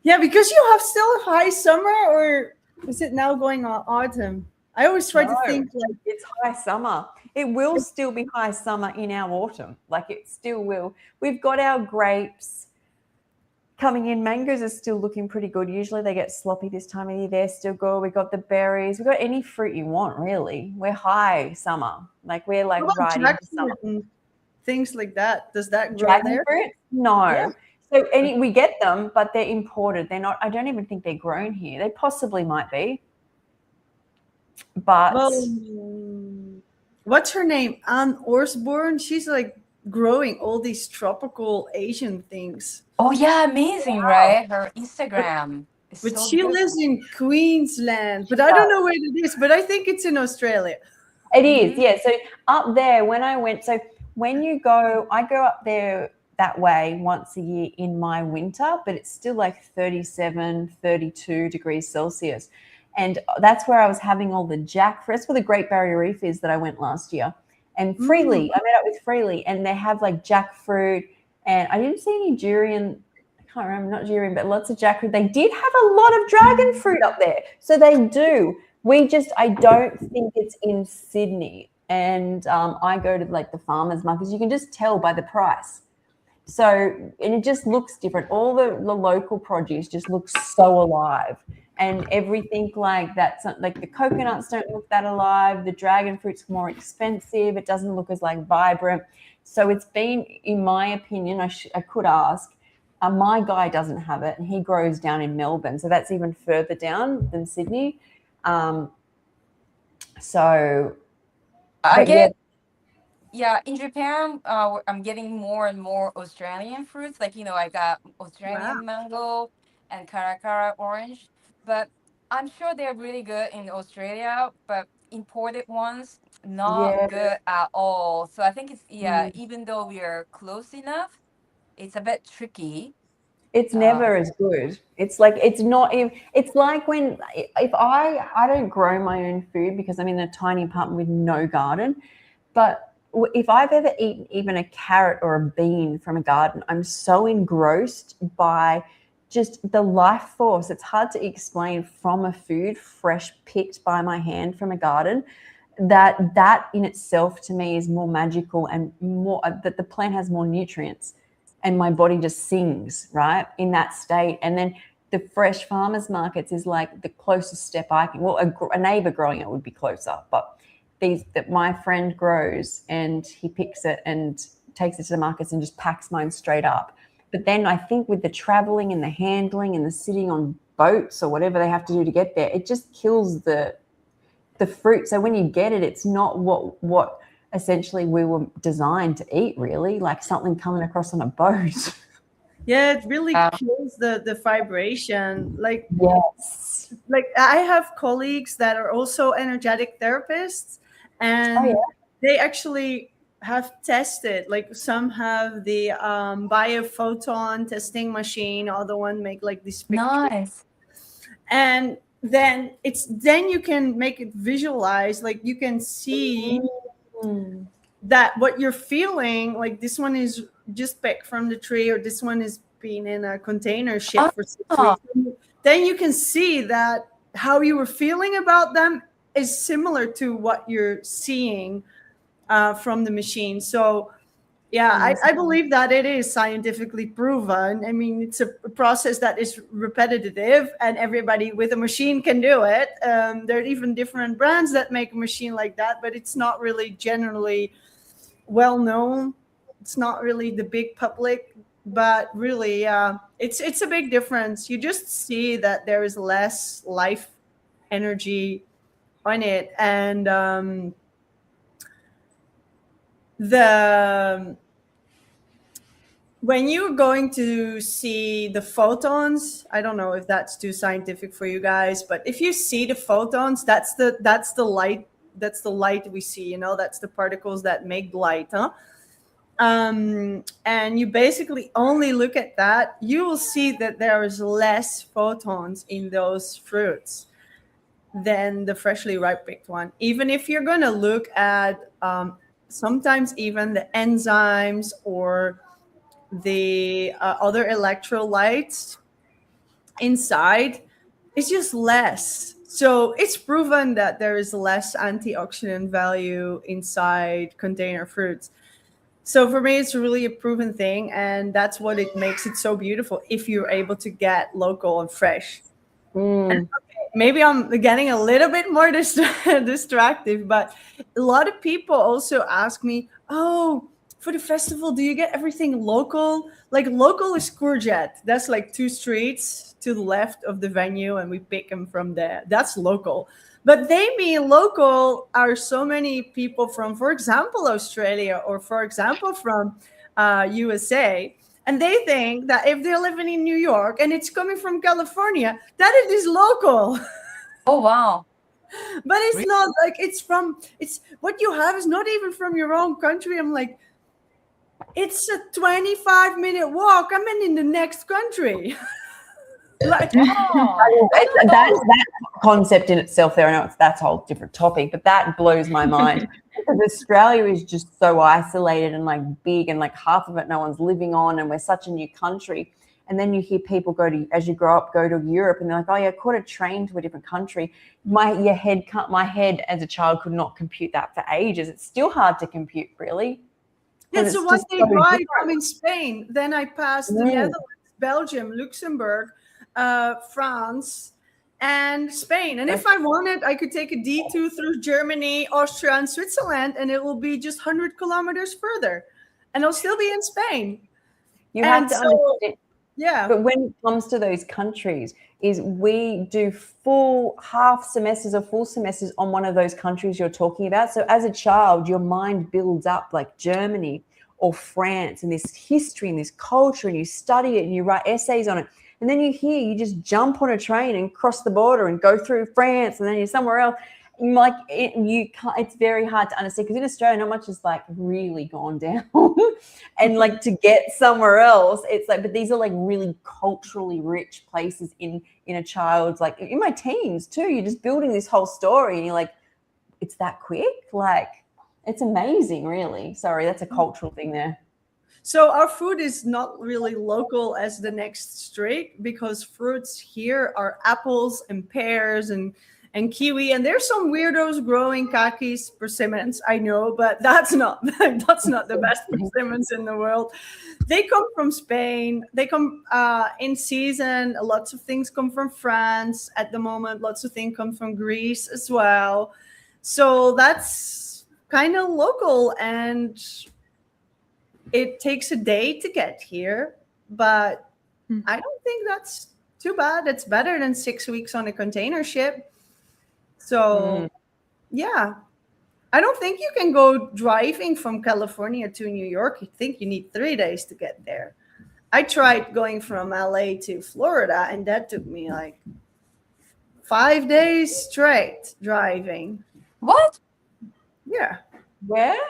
Yeah, because you have still a high summer, or is it now going on autumn? I always try to No. think like It's high summer. It will still be high summer in our autumn. Like it still will. We've got our grapes coming in. Mangoes are still looking pretty good. Usually they get sloppy this time of year. They're still good. We've got the berries. We've got any fruit you want, really. We're high summer. Like we're like what about right into summer. jackfruit and things like that. Does that grow Dragon there? fruit? No. Yeah. So we get them, but they're imported. They're not. I don't even think they're grown here. They possibly might be. But Well, what's her name? Anne Osborne. She's like growing all these tropical Asian things. Oh yeah, amazing, right? Her Instagram is But so she good. lives in Queensland. But I don't know where it is. But I think it's in Australia. it is, yeah. So up there, when I went, so when you go, I go up there that way once a year in my winter, but it's still like 37, 32 degrees Celsius. And that's where I was having all the jackfruit. That's where the Great Barrier Reef is that I went last year. And Freely, I met up with Freely, and they have like jackfruit. And I didn't see any durian. I can't remember, not durian, but lots of jackfruit. They did have a lot of dragon fruit up there. So they do. I don't think it's in Sydney. And I go to like the farmers markets. You can just tell by the price. So, and it just looks different. All the local produce just looks so alive. And everything like that, like the coconuts don't look that alive. The dragon fruit's more expensive. It doesn't look as like vibrant. So it's been, in my opinion, I could ask, my guy doesn't have it, and he grows down in Melbourne. So that's even further down than Sydney. So I but get, yeah, in Japan, I'm getting more and more Australian fruits. Like, I got Australian mango and caracara orange. But I'm sure they're really good in Australia, but imported ones, not yeah, good at all. So I think it's, even though we are close enough, it's a bit tricky. it's never as good. It's like, it's not even, it's like when, if I don't grow my own food because I'm in a tiny apartment with no garden, but if I've ever eaten even a carrot or a bean from a garden, I'm so engrossed by just the life force. It's hard to explain from a food fresh picked by my hand from a garden, that in itself to me is more magical and more, that the plant has more nutrients and my body just sings, right, in that state. And then the fresh farmers markets is like the closest step I can, well, a neighbor growing it would be closer, but these that my friend grows and he picks it and takes it to the markets and just packs mine straight up. But then I think with the traveling and the handling and the sitting on boats or whatever they have to do to get there, it just kills the fruit. So when you get it, it's not what essentially we were designed to eat, really, like something coming across on a boat. Yeah, it really kills the vibration. Like, yes, like I have colleagues that are also energetic therapists, and they actually have tested, like some have the biophoton testing machine, other one make like this picture. Nice. And then you can make it visualize, like you can see that what you're feeling, like this one is just picked from the tree, or this one is being in a container shipped for 6 weeks. then you can see that how you were feeling about them is similar to what you're seeing from the machine. So yeah, I believe that it is scientifically proven. I mean, it's a process that is repetitive, and everybody with a machine can do it. There are even different brands that make a machine like that, but it's not really generally well known. It's not really the big public, but really, it's a big difference. You just see that there is less life energy on it, and the when you're going to see the photons, I don't know if that's too scientific for you guys, but if you see the photons, that's the light we see, you know, that's the particles that make light, huh? And you basically only look at that, you will see that there is less photons in those fruits than the freshly ripe picked one. Even if you're going to look at sometimes even the enzymes or the other electrolytes inside, it's just less. So it's proven that there is less antioxidant value inside container fruits. So for me, it's really a proven thing, and that's what it makes it so beautiful if you're able to get local and fresh. And maybe I'm getting a little bit more distractive, but a lot of people also ask me, oh, for the festival, do you get everything local? Like local is courgette. That's like 2 streets to the left of the venue, and we pick them from there. That's local. But they mean local are so many people from, for example, Australia, or for example, from USA. And they think that if they're living in New York and it's coming from California, that it is local. Oh, wow. But it's not like it's what you have is not even from your own country. I'm like, it's a 25-minute walk. I'm in the next country. Like, that concept in itself there, I know that's a whole different topic, but that blows my mind because Australia is just so isolated and like big, and like half of it no one's living on, and we're such a new country. And then you hear people as you grow up, go to Europe, and they're like, oh yeah, I caught a train to a different country. My head as a child could not compute that for ages. It's still hard to compute, really. Yeah, so one day drive, I'm in Spain, then I passed the Netherlands, Belgium, Luxembourg, France, and Spain. And if I wanted, I could take a D2 through Germany, Austria, and Switzerland, and it will be just 100 kilometers further, and I'll still be in Spain. You have to understand. Yeah. But when it comes to those countries, is we do full half semesters or full semesters on one of those countries you're talking about. So as a child, your mind builds up like Germany or France and this history and this culture, and you study it and you write essays on it. And then you just jump on a train and cross the border and go through France, and then you're somewhere else. Like it's very hard to understand, because in Australia, not much has like really gone down, and like to get somewhere else, it's like. But these are like really culturally rich places in a child's, like in my teens too. You're just building this whole story, and you're like, it's that quick. Like it's amazing, really. Sorry, that's a cultural thing there. So our food is not really local as the next street, because fruits here are apples and pears and kiwi, and there's some weirdos growing kakis, persimmons, I know, but that's not the best persimmons in the world. They come from Spain. They come in season. Lots of things come from France at the moment. Lots of things come from Greece as well. So that's kind of local, and it takes a day to get here, but I don't think that's too bad. It's better than 6 weeks on a container ship. So, yeah, I don't think you can go driving from California to New York. I think you need 3 days to get there. I tried going from LA to Florida, and that took me like 5 days straight driving. What? Yeah. Where?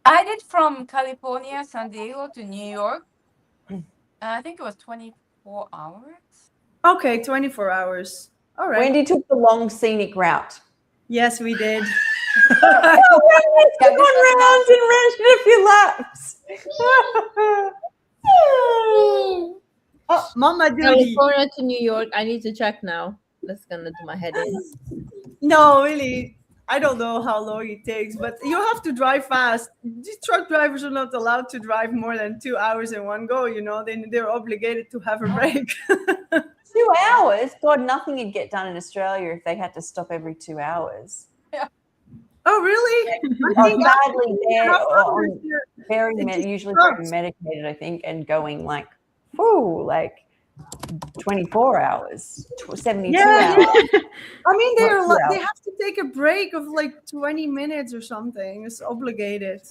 I did from California, San Diego to New York. I think it was 24 hours. Okay, 24 hours. All right. Wendy took the long scenic route. Yes, we did. Took one round and ran a few laps. Oh, Mama Judy. California to New York. I need to check now. That's gonna do my head in. No, really. I don't know how long it takes, but you have to drive fast. These truck drivers are not allowed to drive more than 2 hours in one go, you know. They're obligated to have a break. 2 hours? God, nothing would get done in Australia if they had to stop every 2 hours. Oh, really? Sadly, they're It usually stops. very medicated, I think, and going like, whoo, like 24 hours, 72 Yeah. hours. I mean, Not 2 they hours. have to take a break of like 20 minutes or something. It's obligated.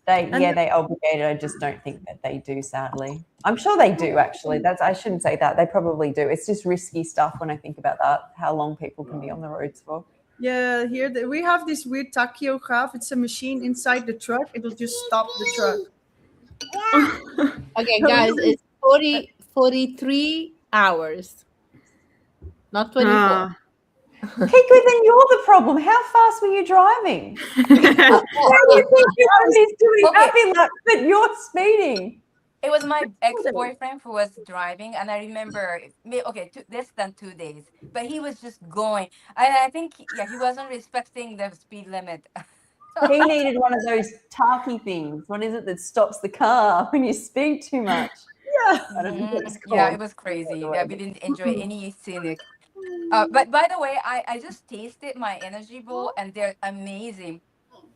They obligated. I just don't think that they do, sadly. I'm sure they do, actually. I shouldn't say that. They probably do. It's just risky stuff when I think about that, how long people can be on the roads for. Yeah, here we have this weird tachograph. It's a machine inside the truck. It'll just stop the truck. Okay, guys, it's 43 hours. Not 24. Ah. Kiko, then you're the problem. How fast were you driving? You think everybody's doing Okay. happy luck, but you're speeding. It was my ex-boyfriend who was driving, and I remember, less than 2 days, but he was just going. I think, he wasn't respecting the speed limit. He needed one of those talkie things. What is it that stops the car when you speed too much? Yeah. I don't know what it's Yeah, called. it was crazy. Yeah, we didn't enjoy any scenic. But by the way, I just tasted my energy bowl, and they're amazing.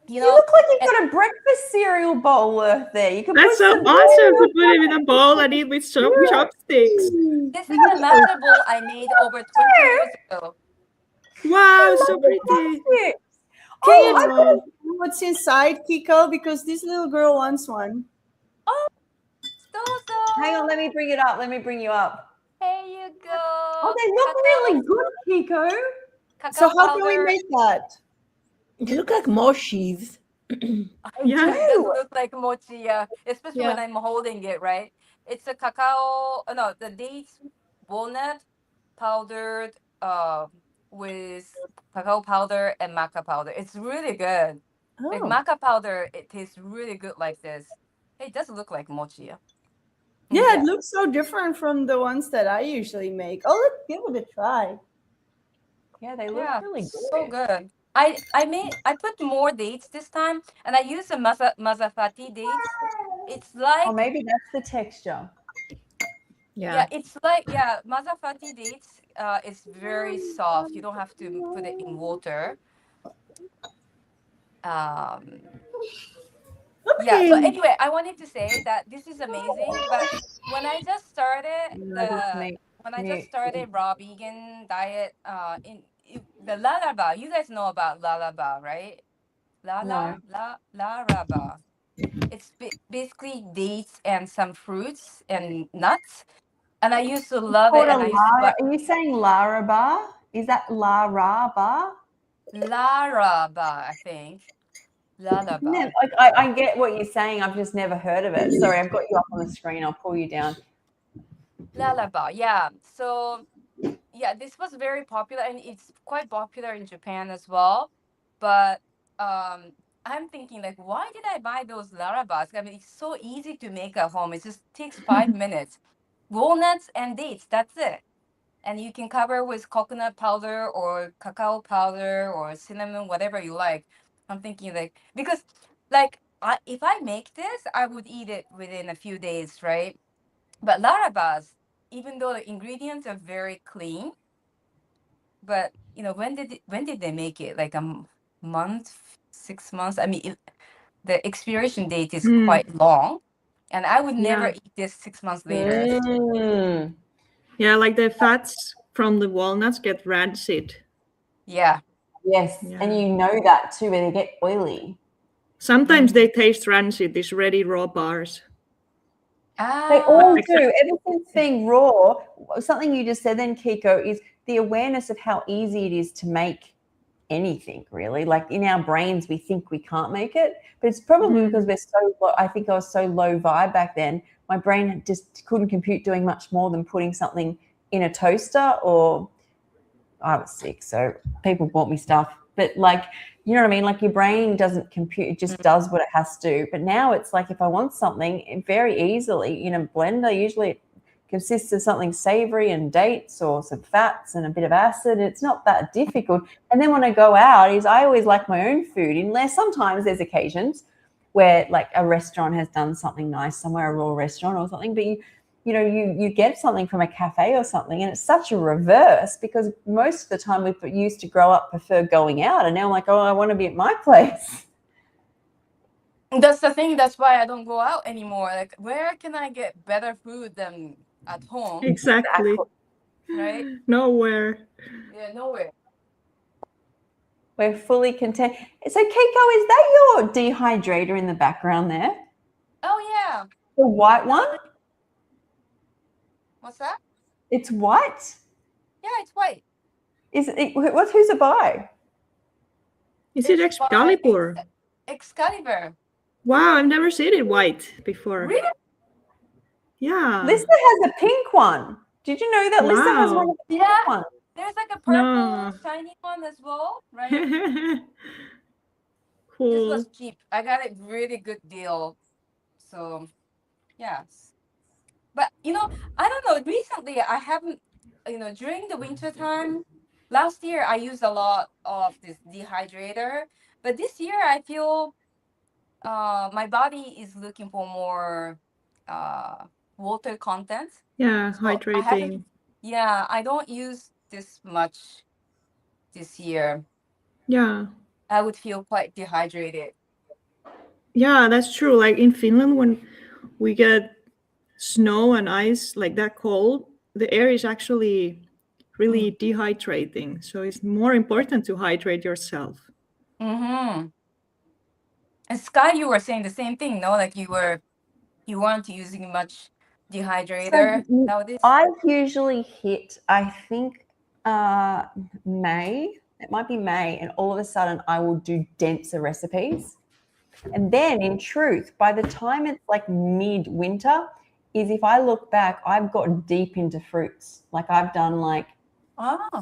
You You know, look like you've got a breakfast cereal bowl worth there. You can That's put so some awesome to put it in a bowl and eat with chopsticks. this is a matcha bowl I made over 20 years ago. Wow, so pretty. chopsticks. Can you Oh, tell us what's inside, Kiko? Because this little girl wants one. So. hang on, let me bring it up. Let me bring you up. Here you go. Oh, they look really good, Kiko. Cacao So how can we powder. make that? They look like mochis. Yeah. It does look like mochi, especially when Yeah. I'm holding it, right? It's a cacao, the dates, walnut powdered with cacao powder and maca powder. It's really good. Like Oh. maca powder, it tastes really good like this. It does look like mochi. Yeah, it looks so different from the ones that I usually make. Oh, let's give it a try. Yeah, they look really good. So good. I put more dates this time, and I use the Mazafati dates. It's like Oh, maybe that's the texture. yeah, it's like Mazafati dates. It's very soft. You don't have to put it in water. Yeah. So anyway, I wanted to say that this is amazing. But when I just started raw vegan diet, the Lalaba, you guys know about Lalaba, right? Laraba. It's basically dates and some fruits and nuts. And I used to love it. And Are you saying Laraba? Is that Laraba? Laraba, I think. Lalaba. No, I get what you're saying. I've just never heard of it. Sorry, I've got you up on the screen. I'll pull you down. Lalaba, yeah. So, yeah, this was very popular, and it's quite popular in Japan as well. But I'm thinking, like, why did I buy those Larabas? I mean, it's so easy to make at home. It just takes 5 minutes. Walnuts and dates, that's it. And you can cover with coconut powder or cacao powder or cinnamon, whatever you like. I'm thinking, like, because, like, if I make this, I would eat it within a few days, right? But Larabas, even though the ingredients are very clean, but when did they make it? Like a month, 6 months? I mean, the expiration date is quite long, and I would never eat this 6 months later. Yeah, like the fats from the walnuts get rancid. Yeah. Yes, and you know that too, when they get oily. Sometimes they taste rancid, these ready raw bars. They all do. Ever since being raw, something you just said then, Kiko, is the awareness of how easy it is to make anything, really. Like in our brains, we think we can't make it, but it's probably because we're so low. I think I was so low vibe back then. My brain just couldn't compute doing much more than putting something in a toaster, or I was sick, so people bought me stuff. But like, you know what I mean? Like your brain doesn't compute, it just does what it has to. But now it's like if I want something very easily in a blender, usually it consists of something savory and dates or some fats and a bit of acid. It's not that difficult. And then when I go out, I always like my own food, unless sometimes there's occasions where like a restaurant has done something nice somewhere, a raw restaurant or something, but you get something from a cafe or something, and it's such a reverse, because most of the time we used to grow up prefer going out, and now I'm like, oh, I want to be at my place. That's the thing. That's why I don't go out anymore. Like, where can I get better food than at home? Exactly. Right? Nowhere. Yeah, nowhere. We're fully content. So Kiko, is that your dehydrator in the background there? Oh yeah. The white one? What's that? It's white? Yeah, it's white. Is it? Who's it by? Is it It's by Excalibur? Excalibur. Wow, I've never seen it white before. Really? Yeah. Lista has a pink one. Did you know that Lista has one of the pink Yeah. ones? There's like a purple No. shiny one as well, right? This Cool. was cheap. I got a really good deal. So, yes. But, I don't know. Recently, I haven't, during the winter time, last year, I used a lot of this dehydrator. But this year, I feel my body is looking for more water content. Yeah, So I haven't, hydrating. yeah, I don't use this much this year. Yeah. I would feel quite dehydrated. Yeah, that's true. Like in Finland, when we get snow and ice like that cold, the air is actually really dehydrating. So it's more important to hydrate yourself. Mm-hmm. And Sky, you were saying the same thing, no? Like you weren't using much dehydrator So nowadays. I've usually hit, I think, May. It might be May, and all of a sudden I will do denser recipes. And then, in truth, by the time it's like mid-winter, is if I look back, I've gotten deep into fruits. Like I've done like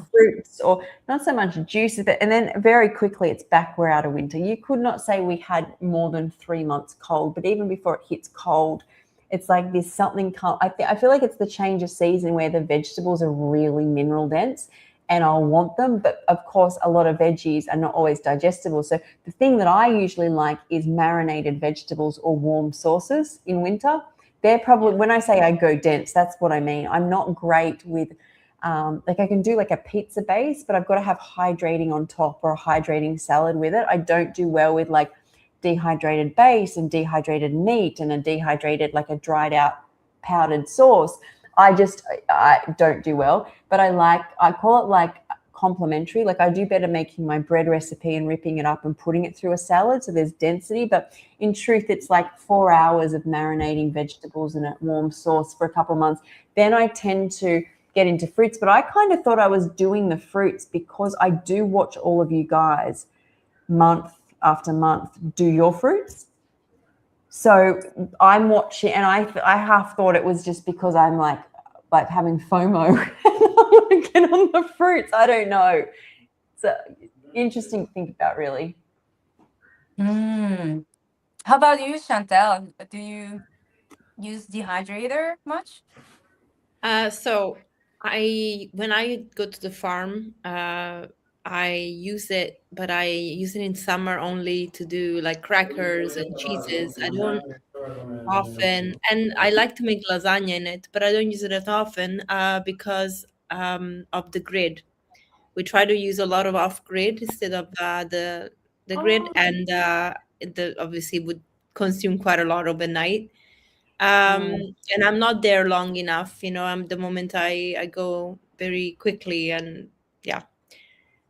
fruits, or not so much juices, but and then very quickly it's back. We're out of winter. You could not say we had more than 3 months cold, but even before it hits cold, it's like there's something. I feel like it's the change of season where the vegetables are really mineral dense, and I'll want them. But of course, a lot of veggies are not always digestible. So the thing that I usually like is marinated vegetables or warm sauces in winter. They're probably, when I say I go dense, that's what I mean. I'm not great with, like I can do like a pizza base, but I've got to have hydrating on top or a hydrating salad with it. I don't do well with like dehydrated base and dehydrated meat and a dehydrated, like a dried out powdered sauce. I don't do well, but I call it like complementary. Like I do better making my bread recipe and ripping it up and putting it through a salad, so there's density. But in truth, it's like 4 hours of marinating vegetables in a warm sauce for a couple of months. Then I tend to get into fruits, but I kind of thought I was doing the fruits because I do watch all of you guys month after month do your fruits. So I'm watching, and I half thought it was just because I'm like having FOMO and I want to get on the fruits. I don't know. It's interesting to think about, really. How about you, Chantal? Do you use dehydrator much? So when I go to the farm, I use it, but I use it in summer only to do like crackers and cheeses. I don't often, and I like to make lasagna in it, but I don't use it as often because of the grid. We try to use a lot of off grid instead of the grid, and the obviously would consume quite a lot overnight. And I'm not there long enough, I'm the moment I go very quickly, and yeah,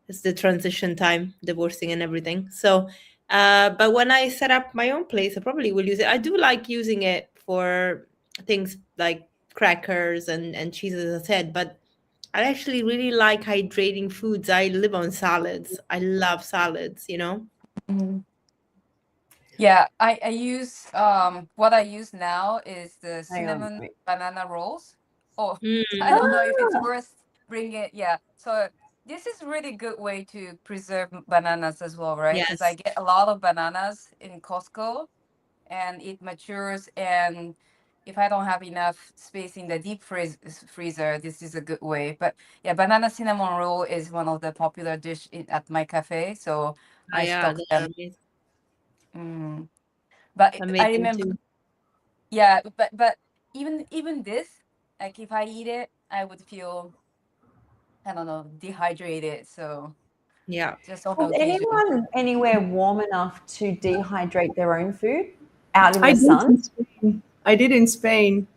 it's the transition time, divorcing and everything. So but when I set up my own place, I probably will use it. I do like using it for things like crackers and cheese, as I said, but I actually really like hydrating foods. I live on salads. I love salads, Yeah, I use what I use now is the Hang on, cinnamon wait. banana rolls. Oh, Mm. I don't know if it's worth bringing it. Yeah, so this is really good way to preserve bananas as well, right? Because I Yes. get a lot of bananas in Costco, and it matures, and if I don't have enough space in the freezer, this is a good way. But yeah, banana cinnamon roll is one of the popular dish at my cafe, so I Yeah, stock they are them. But I amazing remember, too. yeah, but even this, like if I eat it, I would feel, I don't know, dehydrated. So Yeah. just on Was occasion. anyone anywhere warm enough to dehydrate their own food out in I the did sun? in Spain. I did in Spain.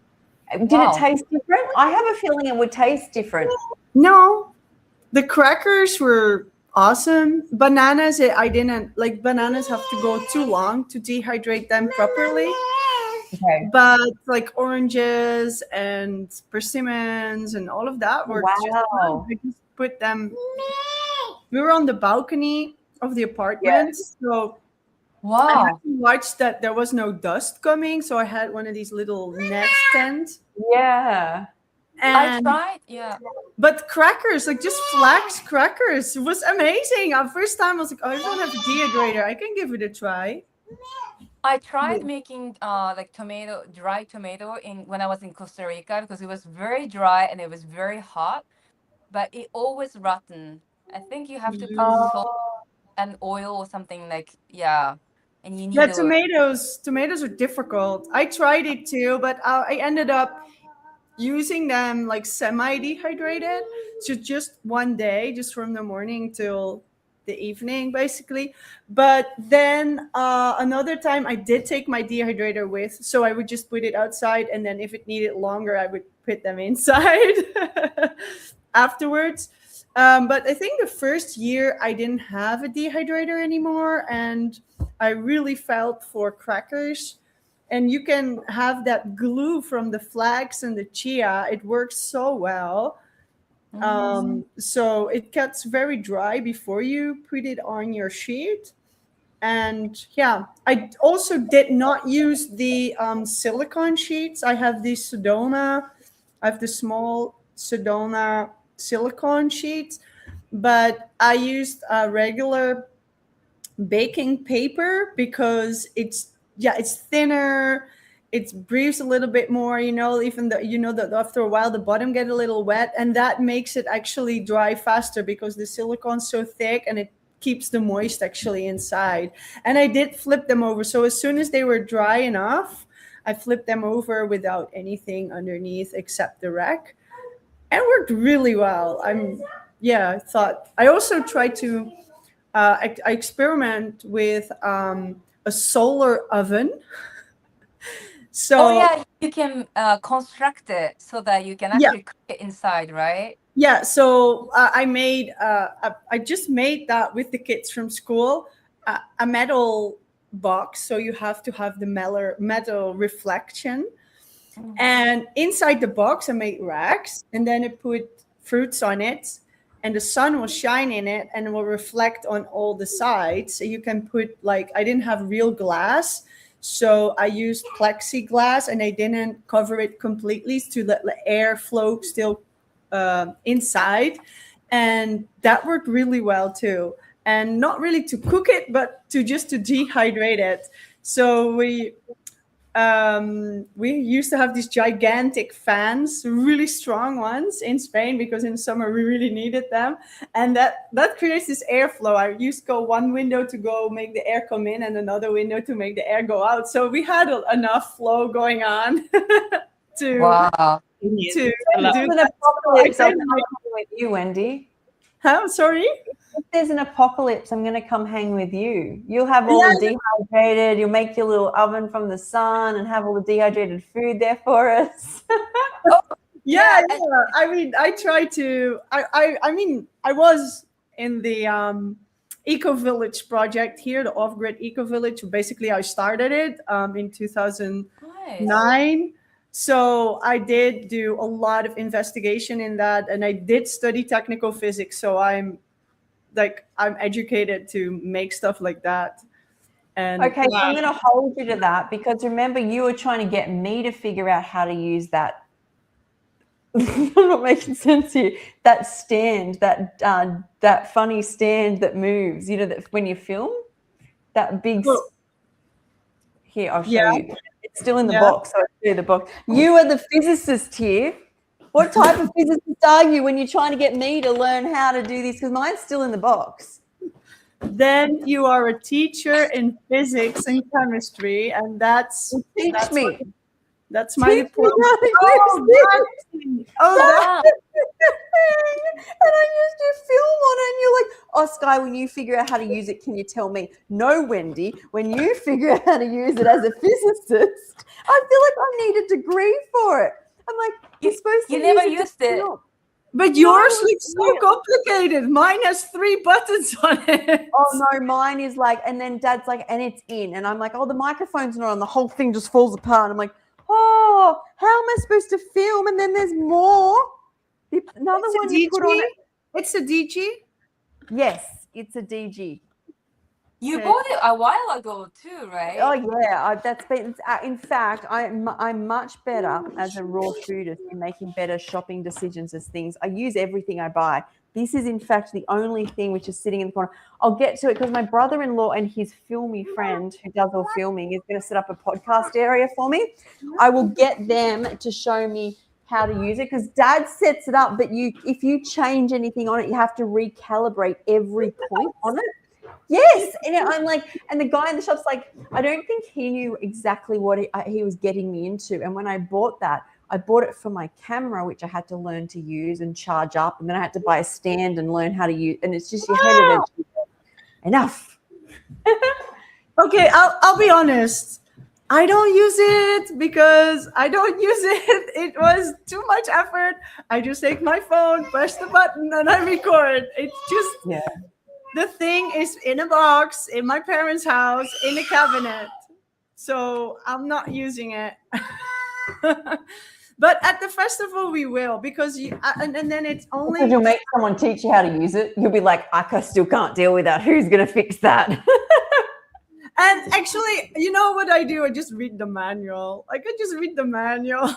Did it Wow. taste different? I have a feeling it would taste different. No, the crackers were awesome. Bananas, I didn't like. Bananas have to go too long to dehydrate them properly. Okay. But like oranges and persimmons and all of that were just fine. Wow. I just put them. We were on the balcony of the apartment, so I had Wow. to watch that there was no dust coming. So I had one of these little net stands. Yeah. I And tried, yeah. but crackers, like just flax crackers, was amazing. First time I was like, oh, I don't have a dehydrator. I can give it a try. I tried making like dry tomato in when I was in Costa Rica because it was very dry and it was very hot, but it always rotten. I think you have to put salt Oh, and oil or something like, yeah, and you Yeah, need a tomatoes are difficult. I tried it too, but I ended up using them like semi dehydrated. So just one day, just from the morning till the evening, basically. But then another time, I did take my dehydrator with, so I would just put it outside, and then if it needed longer, I would put them inside afterwards. But I think the first year I didn't have a dehydrator anymore, and I really felt for crackers. And you can have that glue from the flax and the chia. It works so well. So it gets very dry before you put it on your sheet. And yeah, I also did not use the silicone sheets. I have the Sedona. I have the small Sedona silicone sheets, but I used a regular baking paper because it's thinner, it breathes a little bit more, even though that after a while the bottom get a little wet, and that makes it actually dry faster because the silicone's so thick and it keeps the moist actually inside. And I did flip them over, so as soon as they were dry enough, I flipped them over without anything underneath except the rack, and it worked really well. I thought I also tried to I experiment with a solar oven. Oh So yeah, you can construct it so that you can yeah, actually cook it inside, right? yeah. So I just made that with the kids from school, a metal box. So you have to have the metal reflection. And inside the box, I made racks, and then I put fruits on it, and the sun will shine in it and it will reflect on all the sides. So you can put I didn't have real glass, so I used plexiglass, and I didn't cover it completely to let the air flow still inside, and that worked really well too. And not really to cook it, but to dehydrate it. So we used to have these gigantic fans, really strong ones in Spain, because in summer we really needed them, and that creates this airflow. I used to go one window to go make the air come in, and another window to make the air go out. So we had enough flow going on to Wow. to if do there's an that. apocalypse, I I'll kind come hang with you, Wendy. Huh? Sorry. If there's an apocalypse, I'm going to come hang with you. You'll have all the dehydrated. You'll make your little oven from the sun and have all the dehydrated food there for us. Yeah. I mean, I try to. I mean, I was in the Eco Village project here, the off-grid Eco Village. Basically, I started it in 2009. Nice. So I did do a lot of investigation in that, and I did study technical physics. So I'm educated to make stuff like that. And Okay, so I'm going to hold you to that, because remember, you were trying to get me to figure out how to use that. I'm not making sense here. That stand, that funny stand that moves. You know that when you film, that big. Here, I'll show you. Still in the box. So I do the box. You are the physicist here. What type of physicist are you when you're trying to get me to learn how to do this? Because mine's still in the box. Then you are a teacher in physics and chemistry, and that's me. That's my diploma. Wow. And I used your film on it, and you're like, oh, Sky, when you figure out how to use it, can you tell me? No, Wendy, when you figure out how to use it as a physicist, I feel like I need a degree for it. I'm like, you're supposed to You never use used it. But yours looks so complicated. Mine has 3 buttons on it. Oh no, mine is like, and then Dad's like, and it's in, and I'm like, oh, the microphone's not on, the whole thing just falls apart. I'm like, oh, how am I supposed to film? And then there's more. Another one you put on it. It's a DG? Yes, it's a DG. You bought it a while ago too, right? Oh yeah, that's been. In fact, I'm much better as a raw foodist in making better shopping decisions as things. I use everything I buy. This is in fact the only thing which is sitting in the corner. I'll get to it because my brother-in-law and his filmy friend who does all filming is going to set up a podcast area for me. I will get them to show me how to use it because Dad sets it up, but if you change anything on it, you have to recalibrate every point on it. Yes, and I'm like, and the guy in the shop's like, I don't think he knew exactly what he was getting me into. And when I bought that, I bought it for my camera, which I had to learn to use and charge up, and then I had to buy a stand and learn how to use. And it's just your head of it. Enough. Okay, I'll be honest. I don't use it because I don't use it. It was too much effort. I just take my phone, push the button, and I record. It's just the thing is in a box in my parents' house in a cabinet, so I'm not using it. But at the festival we will, because and then it's only because you'll make someone teach you how to use it. You'll be like, I still can't deal with that. Who's going to fix that? And actually, you know what I do? I just read the manual. I could just read the manual.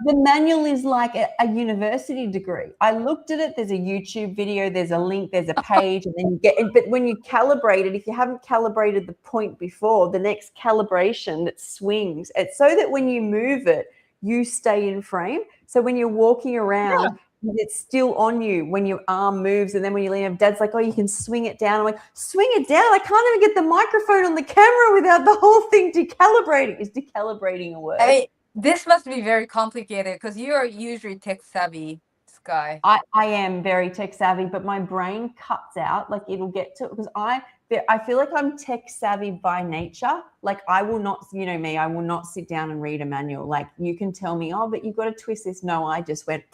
The manual is like a university degree. I looked at it. There's a YouTube video. There's a link. There's a page, and then you get. But when you calibrate it, if you haven't calibrated the point before, the next calibration that swings, it's so that when you move it, you stay in frame. So when you're walking around, it's still on you when your arm moves, and then when you lean up, Dad's like, oh, you can swing it down. I'm like, swing it down? I can't even get the microphone on the camera without the whole thing decalibrating. Is decalibrating a word? I mean, this must be very complicated because you are usually tech savvy, Sky. I am very tech savvy, but my brain cuts out. Like it'll get to, because I feel like I'm tech savvy by nature. Like I will not, you know me, I will not sit down and read a manual. Like you can tell me, oh, but you've got to twist this. No, I just went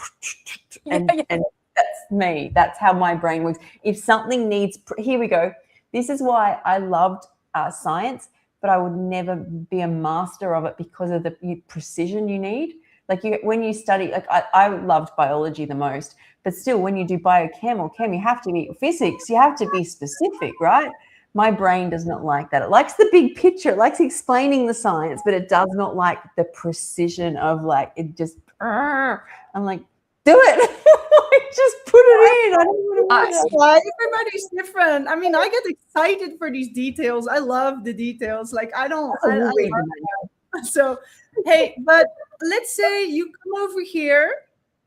and that's me. That's how my brain works. If something needs, here we go. This is why I loved science, but I would never be a master of it because of the precision you need. Like when you study, like I loved biology the most, but still when you do biochem or chem, you have to be physics, you have to be specific, right? My brain does not like that. It likes the big picture. It likes explaining the science, but it does not like the precision of like, it just, I'm like, do it. Just put it in. I don't want to. Everybody's different. I mean, I get excited for these details. I love the details. Like I don't. So, hey, but let's say you come over here.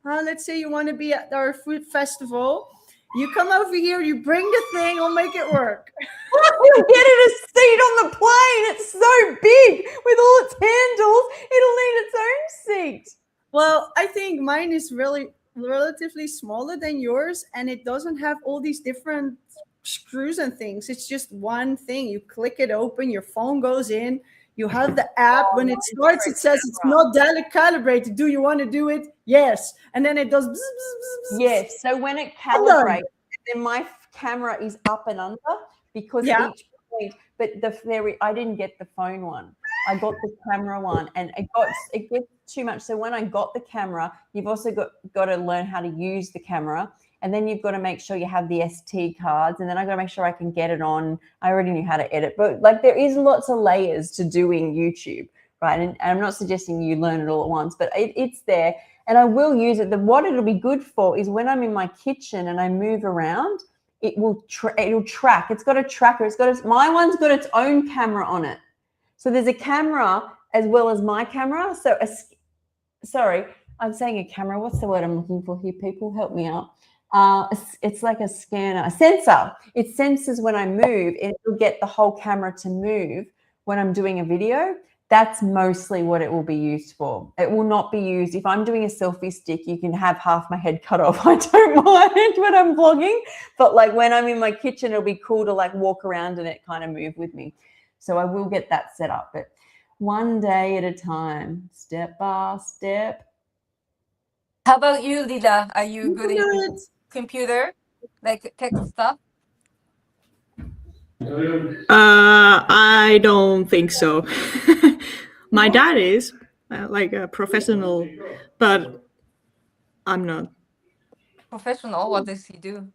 Let's say you want to be at our food festival. You come over here, you bring the thing, I'll make it work. You'll get it a seat on the plane. It's so big with all its handles. It'll need its own seat. Well, I think mine is really relatively smaller than yours, and it doesn't have all these different screws and things. It's just one thing. You click it open, your phone goes in. You have the app. When it starts, it says it's not calibrated. Do you want to do it? Yes. And then it does. Bzz, bzz, bzz. Yes. So when it calibrates, then my camera is up and under because each point. But I didn't get the phone one. I got the camera one, and it gets too much. So when I got the camera, you've also got to learn how to use the camera. And then you've got to make sure you have the ST cards. And then I've got to make sure I can get it on. I already knew how to edit. But like there is lots of layers to doing YouTube, right? And I'm not suggesting you learn it all at once, but it's there. And I will use it. What it'll be good for is when I'm in my kitchen and I move around, it'll track. It's got a tracker. My one's got its own camera on it. So there's a camera as well as my camera. So, sorry, I'm saying a camera. What's the word I'm looking for here? People, help me out. It's like a scanner, a sensor. It senses when I move, and it'll get the whole camera to move when I'm doing a video. That's mostly what it will be used for. It will not be used if I'm doing a selfie stick. You can have half my head cut off. I don't mind when I'm vlogging, but like when I'm in my kitchen, it'll be cool to like walk around and it kind of move with me. So I will get that set up, but one day at a time, step by step. How about you, Lilla? Are you good in computer, like tech stuff? I don't think so. My dad is like a professional, but I'm not. Professional? What does he do?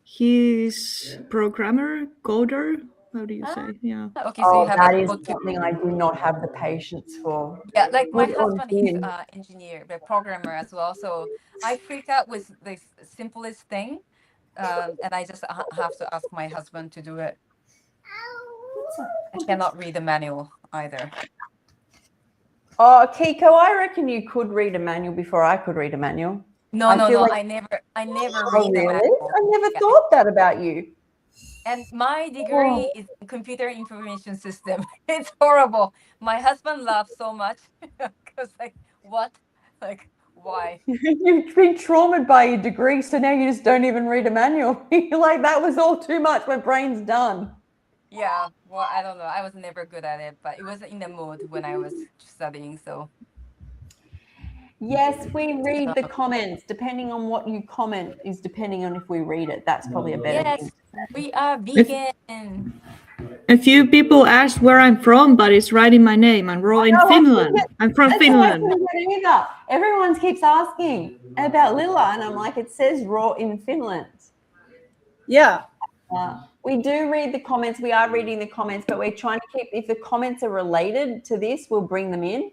He's programmer, coder. How do you say? Yeah. Okay, so you have that like is both. something I do not have the patience for. Yeah, like my Good on husband is him. engineer, but programmer as well. So I freak out with the simplest thing, and I just have to ask my husband to do it. I cannot read the manual either. Oh, Kiko, I reckon you could read a manual before I could read a manual. No, I no, feel no. like- I never Oh, read the really? manual. I never Yeah. thought that about you. And my degree is in computer information system. It's horrible. My husband laughs so much because like, what? Like, why? You've been traumatized by your degree, so now you just don't even read a manual. You're like, that was all too much. My brain's done. Yeah, well, I don't know. I was never good at it, but it was in the mood when I was studying. So Yes, we read the comments. Depending on what you comment is depending on if we read it. That's probably a better yes, thing. we are vegan. A few people asked where I'm from, but it's right in my name. I'm raw in know, Finland. I'm from That's Finland. what I couldn't get either. Everyone keeps asking about Lilla, and I'm like, it says raw in Finland. Yeah. We do read the comments. We are reading the comments, but we're trying to keep, if the comments are related to this, we'll bring them in.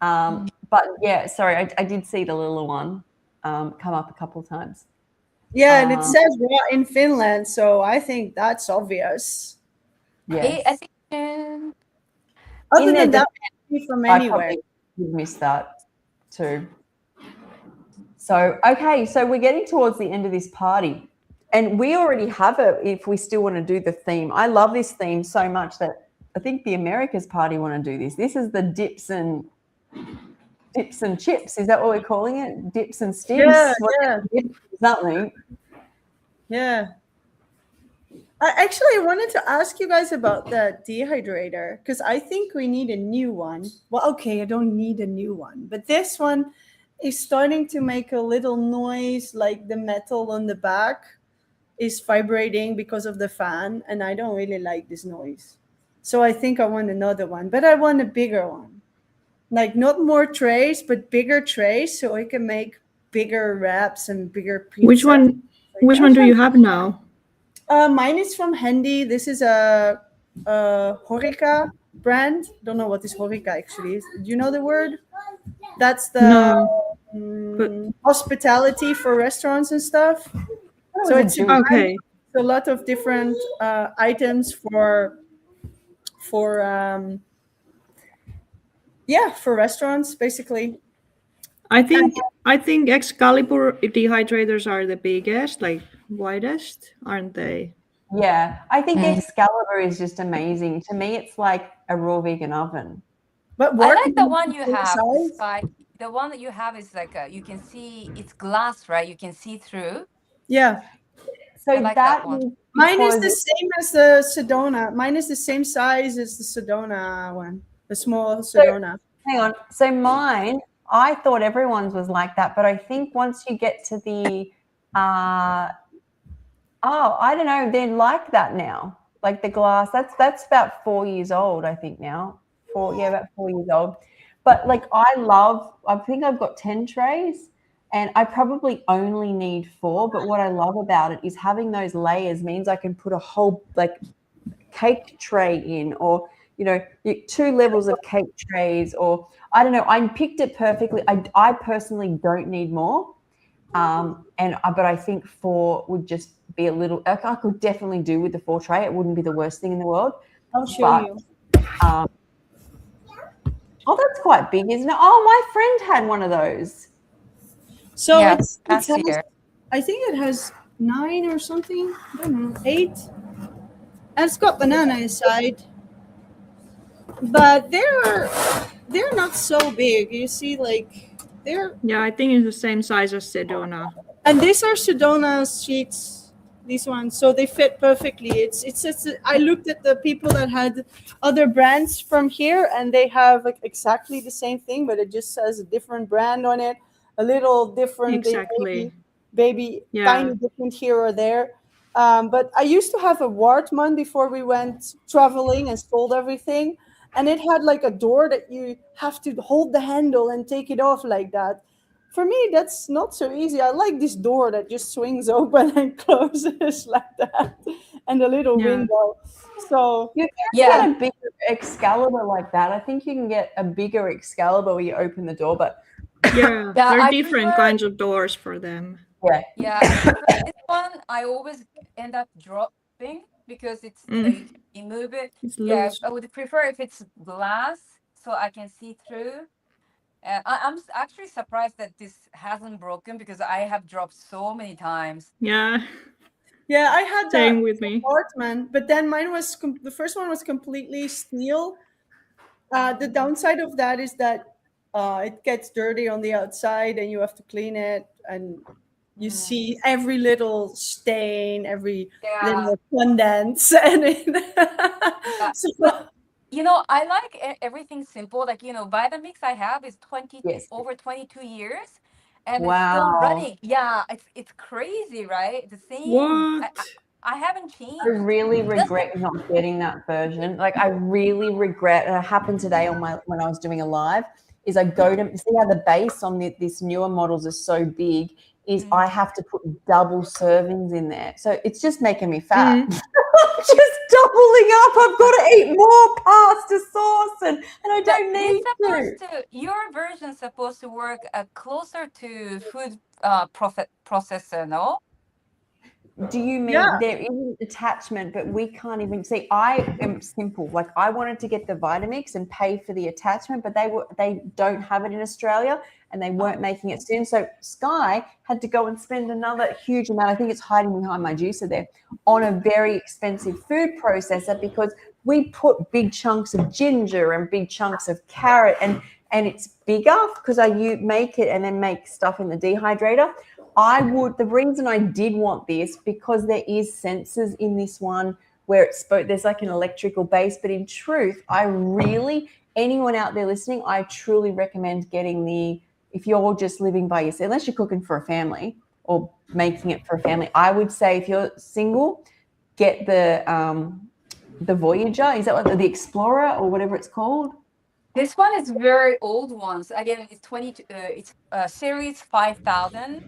But yeah, sorry, I did see the Lilla one come up a couple of times. Yeah, and it says raw in Finland, so I think that's obvious. Yes. I think Other than that, be from I anywhere. probably missed that too. So, okay, so we're getting towards the end of this party. And we already have it if we still want to do the theme. I love this theme so much that I think the Americas party want to do this. This is the dips and chips. Is that what we're calling it? Dips and sticks? Yeah. Something. Yeah. I actually wanted to ask you guys about the dehydrator because I think we need a new one. Well, okay, I don't need a new one, but this one is starting to make a little noise, like the metal on the back is vibrating because of the fan, and I don't really like this noise. So I think I want another one, but I want a bigger one. Like not more trays, but bigger trays so I can make bigger wraps and bigger pizza. Which one do you have now? Mine is from Handy. This is a Horeca brand. Don't know what this Horeca actually is. Do you know the word? That's the hospitality for restaurants and stuff. So it's okay. A lot of different items for restaurants basically. I think Excalibur dehydrators are the biggest, like widest, aren't they? Yeah, I think Excalibur is just amazing. To me, it's like a raw vegan oven. But I like the one you have. The one that you have is like you can see it's glass, right? You can see through. Yeah. So like that one. Mine is the same as the Sedona. Mine is the same size as the Sedona one, the small Sedona. Hang on. So mine, I thought everyone's was like that, but I think once you get to the, I don't know, they're like that now. Like the glass, that's about 4 years old, I think now. About 4 years old. But like I think I've got 10 trays. And I probably only need 4, but what I love about it is having those layers means I can put a whole like cake tray in, or 2 levels of cake trays, or I don't know. I picked it perfectly. I personally don't need more, but I think 4 would just be a little. I could definitely do with the 4 tray. It wouldn't be the worst thing in the world. I'll show you. quite big, isn't it? Oh, my friend had one of those. So Yeah, it last has, year. I think it has 9 or something. I don't know, 8. And it's got banana inside. But they're not so big. You see, like they're Yeah, I think it's the same size as Sedona. and these are Sedona sheets. These ones, so they fit perfectly. It's just I looked at the people that had other brands from here, and they have like exactly the same thing, but it just says a different brand on it, a little different. They Exactly. maybe Yeah. tiny different here or there. But I used to have a Wartman before we went traveling and sold everything, and it had like a door that you have to hold the handle and take it off like that. For me, that's not so easy. I like this door that just swings open and closes like that, and a little Yeah. window. So You can Yeah. get a bigger Excalibur like that. I think you can get a bigger Excalibur where you open the door, but Yeah, Yeah, there are I different prefer- kinds of doors for them. Yeah, I prefer this one. I always end up dropping because it's you can move it. It's Yeah, loose. I would prefer if it's glass so I can see through. I'm actually surprised that this hasn't broken because I have dropped so many times. Yeah, yeah, I had that same with me. Wartman, but then mine was the first one was completely steel. The downside of that is that it gets dirty on the outside, and you have to clean it, and you see every little stain, every Yeah. little condense, and so, But I like everything simple. Like Vitamix I have is Yes. over 22 years, and it's still Wow. running. Yeah, it's crazy, right? The same. What? I haven't I changed. really regret not getting that version. Like I really regret. It happened today on when I was doing a live. Is I go to see how the base on this newer models is so big. Is I have to put double servings in there, so it's just making me fat. Just doubling up. I've got to eat more pasta sauce, and I don't need to. Your version's supposed to work closer to food processor, no? Do you mean Yeah. there is an attachment, but we can't even see? I am simple. Like I wanted to get the Vitamix and pay for the attachment, but they don't have it in Australia, and they weren't making it soon. So Sky had to go and spend another huge amount. I think it's hiding behind my juicer there on a very expensive food processor because we put big chunks of ginger and big chunks of carrot, and it's bigger because you make it and then make stuff in the dehydrator. The reason I did want this, because there is sensors in this one where there's like an electrical base, but in truth, anyone out there listening, I truly recommend getting if you're just living by yourself, unless you're cooking for a family or making it for a family, I would say if you're single, get the Voyager. Is that what the Explorer or whatever it's called? This one is very old ones. Again, it's it's series 5000,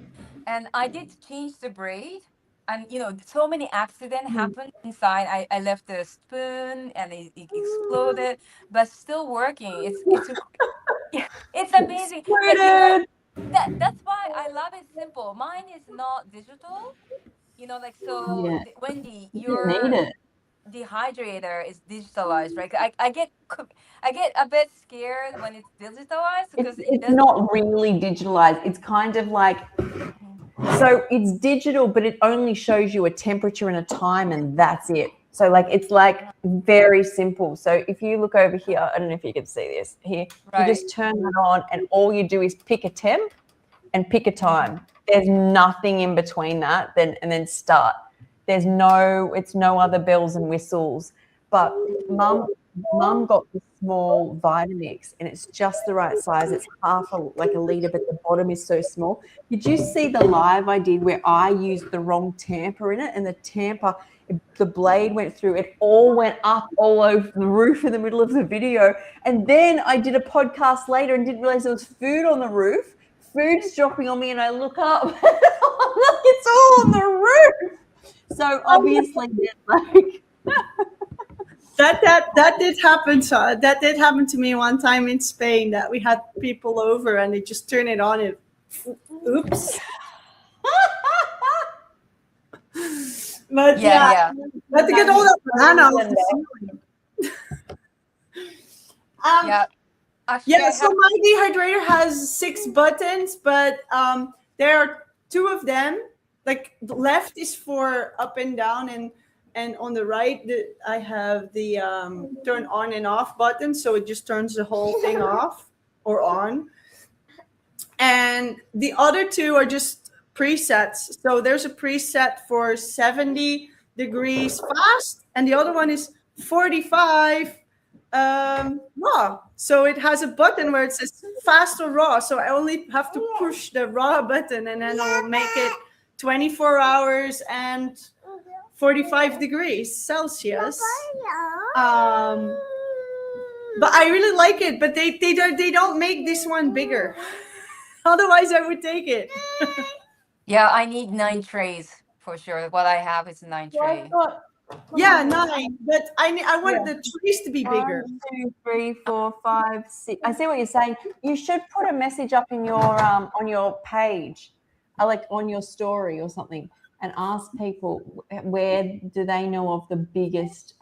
and I did change the braid, and so many accidents happened inside. I left the spoon and it exploded, but still working. It's amazing. But that's why I love it simple. Mine is not digital. Yeah. Wendy, You your need it. dehydrator is digitalized, right? I get a bit scared when it's digitalized because It's not really digitalized. It's kind of like, so it's digital, but it only shows you a temperature and a time, and that's it. So it's very simple. So if you look over here, I don't know if you can see this here, Right. you just turn it on, and all you do is pick a temp and pick a time. There's nothing in between that, and then start. It's no other bells and whistles. But mum got the small Vitamix, and it's just the right size. It's half a liter, but the bottom is so small. Did you see the live I did where I used the wrong tamper in it, and the blade went through? It all went up all over the roof in the middle of the video. And then I did a podcast later and didn't realize there was food on the roof. Food's dropping on me, and I look up, and it's all on the roof. So obviously, that did happen. So that did happen to me one time in Spain. That we had people over, and they just turn it on. And oops. But Yeah. I had to get all that banana off the ceiling. Yeah. Actually, Yeah, I so have. my dehydrator has 6 buttons, but there are 2 of them. Like the left is for up and down, and on the right, I have the turn on and off button, so it just turns the whole thing off or on. And the other 2 are just presets. So there's a preset for 70 degrees fast, and the other one is 45 raw. So it has a button where it says fast or raw. So I only have to push the raw button, and then I'll make it 24 hours and 45 degrees Celsius. But I really like it. But they don't make this one bigger. Otherwise, I would take it. Yeah, I need 9 trays for sure. What I have is 9 So I've trays. got Yeah, 9. But I want the trees to be bigger. 1, 2, 3, 4, 5, 6. I see what you're saying. You should put a message up in your on your page, like on your story or something, and ask people where do they know of the biggest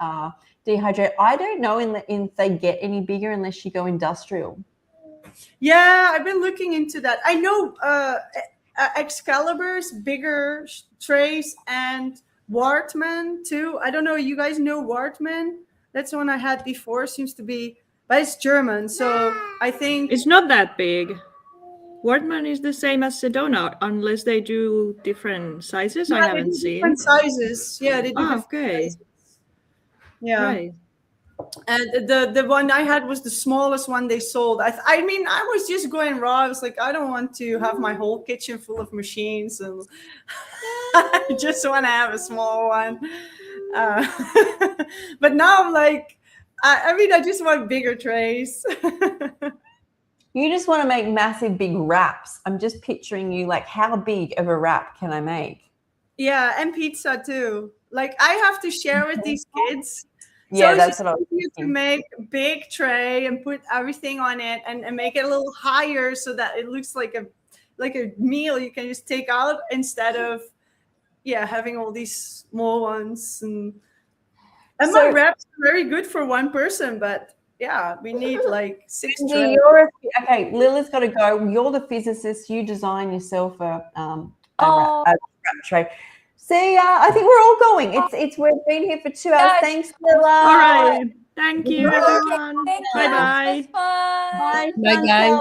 dehydrator. I don't know if they get any bigger unless you go industrial. Yeah, I've been looking into that. I know Excalibur's bigger trays and Wartman too. I don't know. You guys know Wartman? That's the one I had before. Seems to be, but it's German, so I think It's not that big. Wortman is the same as Sedona, unless they do different sizes. I yeah, they haven't do seen. different sizes. Yeah, they do. different Okay. sizes. Yeah. Right. And the one I had was the smallest one they sold. I mean, I was just going raw. I was like, I don't want to have my whole kitchen full of machines, and I just want to have a small one. But now I'm like, I mean, I just want bigger trays. You just want to make massive big wraps. I'm just picturing you like, how big of a wrap can I make? Yeah, and pizza too. Like I have to share with these kids. Yeah, so that's it's what I was easier to thinking. make a big tray and put everything on it, and make it a little higher so that it looks like a meal you can just take out instead of having all these small ones. And my wraps are very good for one person, but yeah, we need like 6 trays. Okay, Lilla's got to go. You're the physicist. You design yourself a wrap tray. See, I think we're all going. We've been here for 2 hours. Yes. Thanks, Lilla. All right. Thank you, everyone. Thank you. Bye-bye. This was fun. Bye, Bye, guys.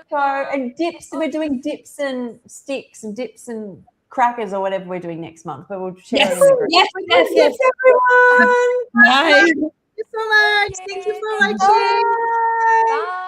Bye, and dips. We're doing dips and sticks and dips and crackers or whatever we're doing next month. But we'll share it in the group. Yes, Thanks, everyone. Bye. Thank you so much. Thank you for watching. Bye.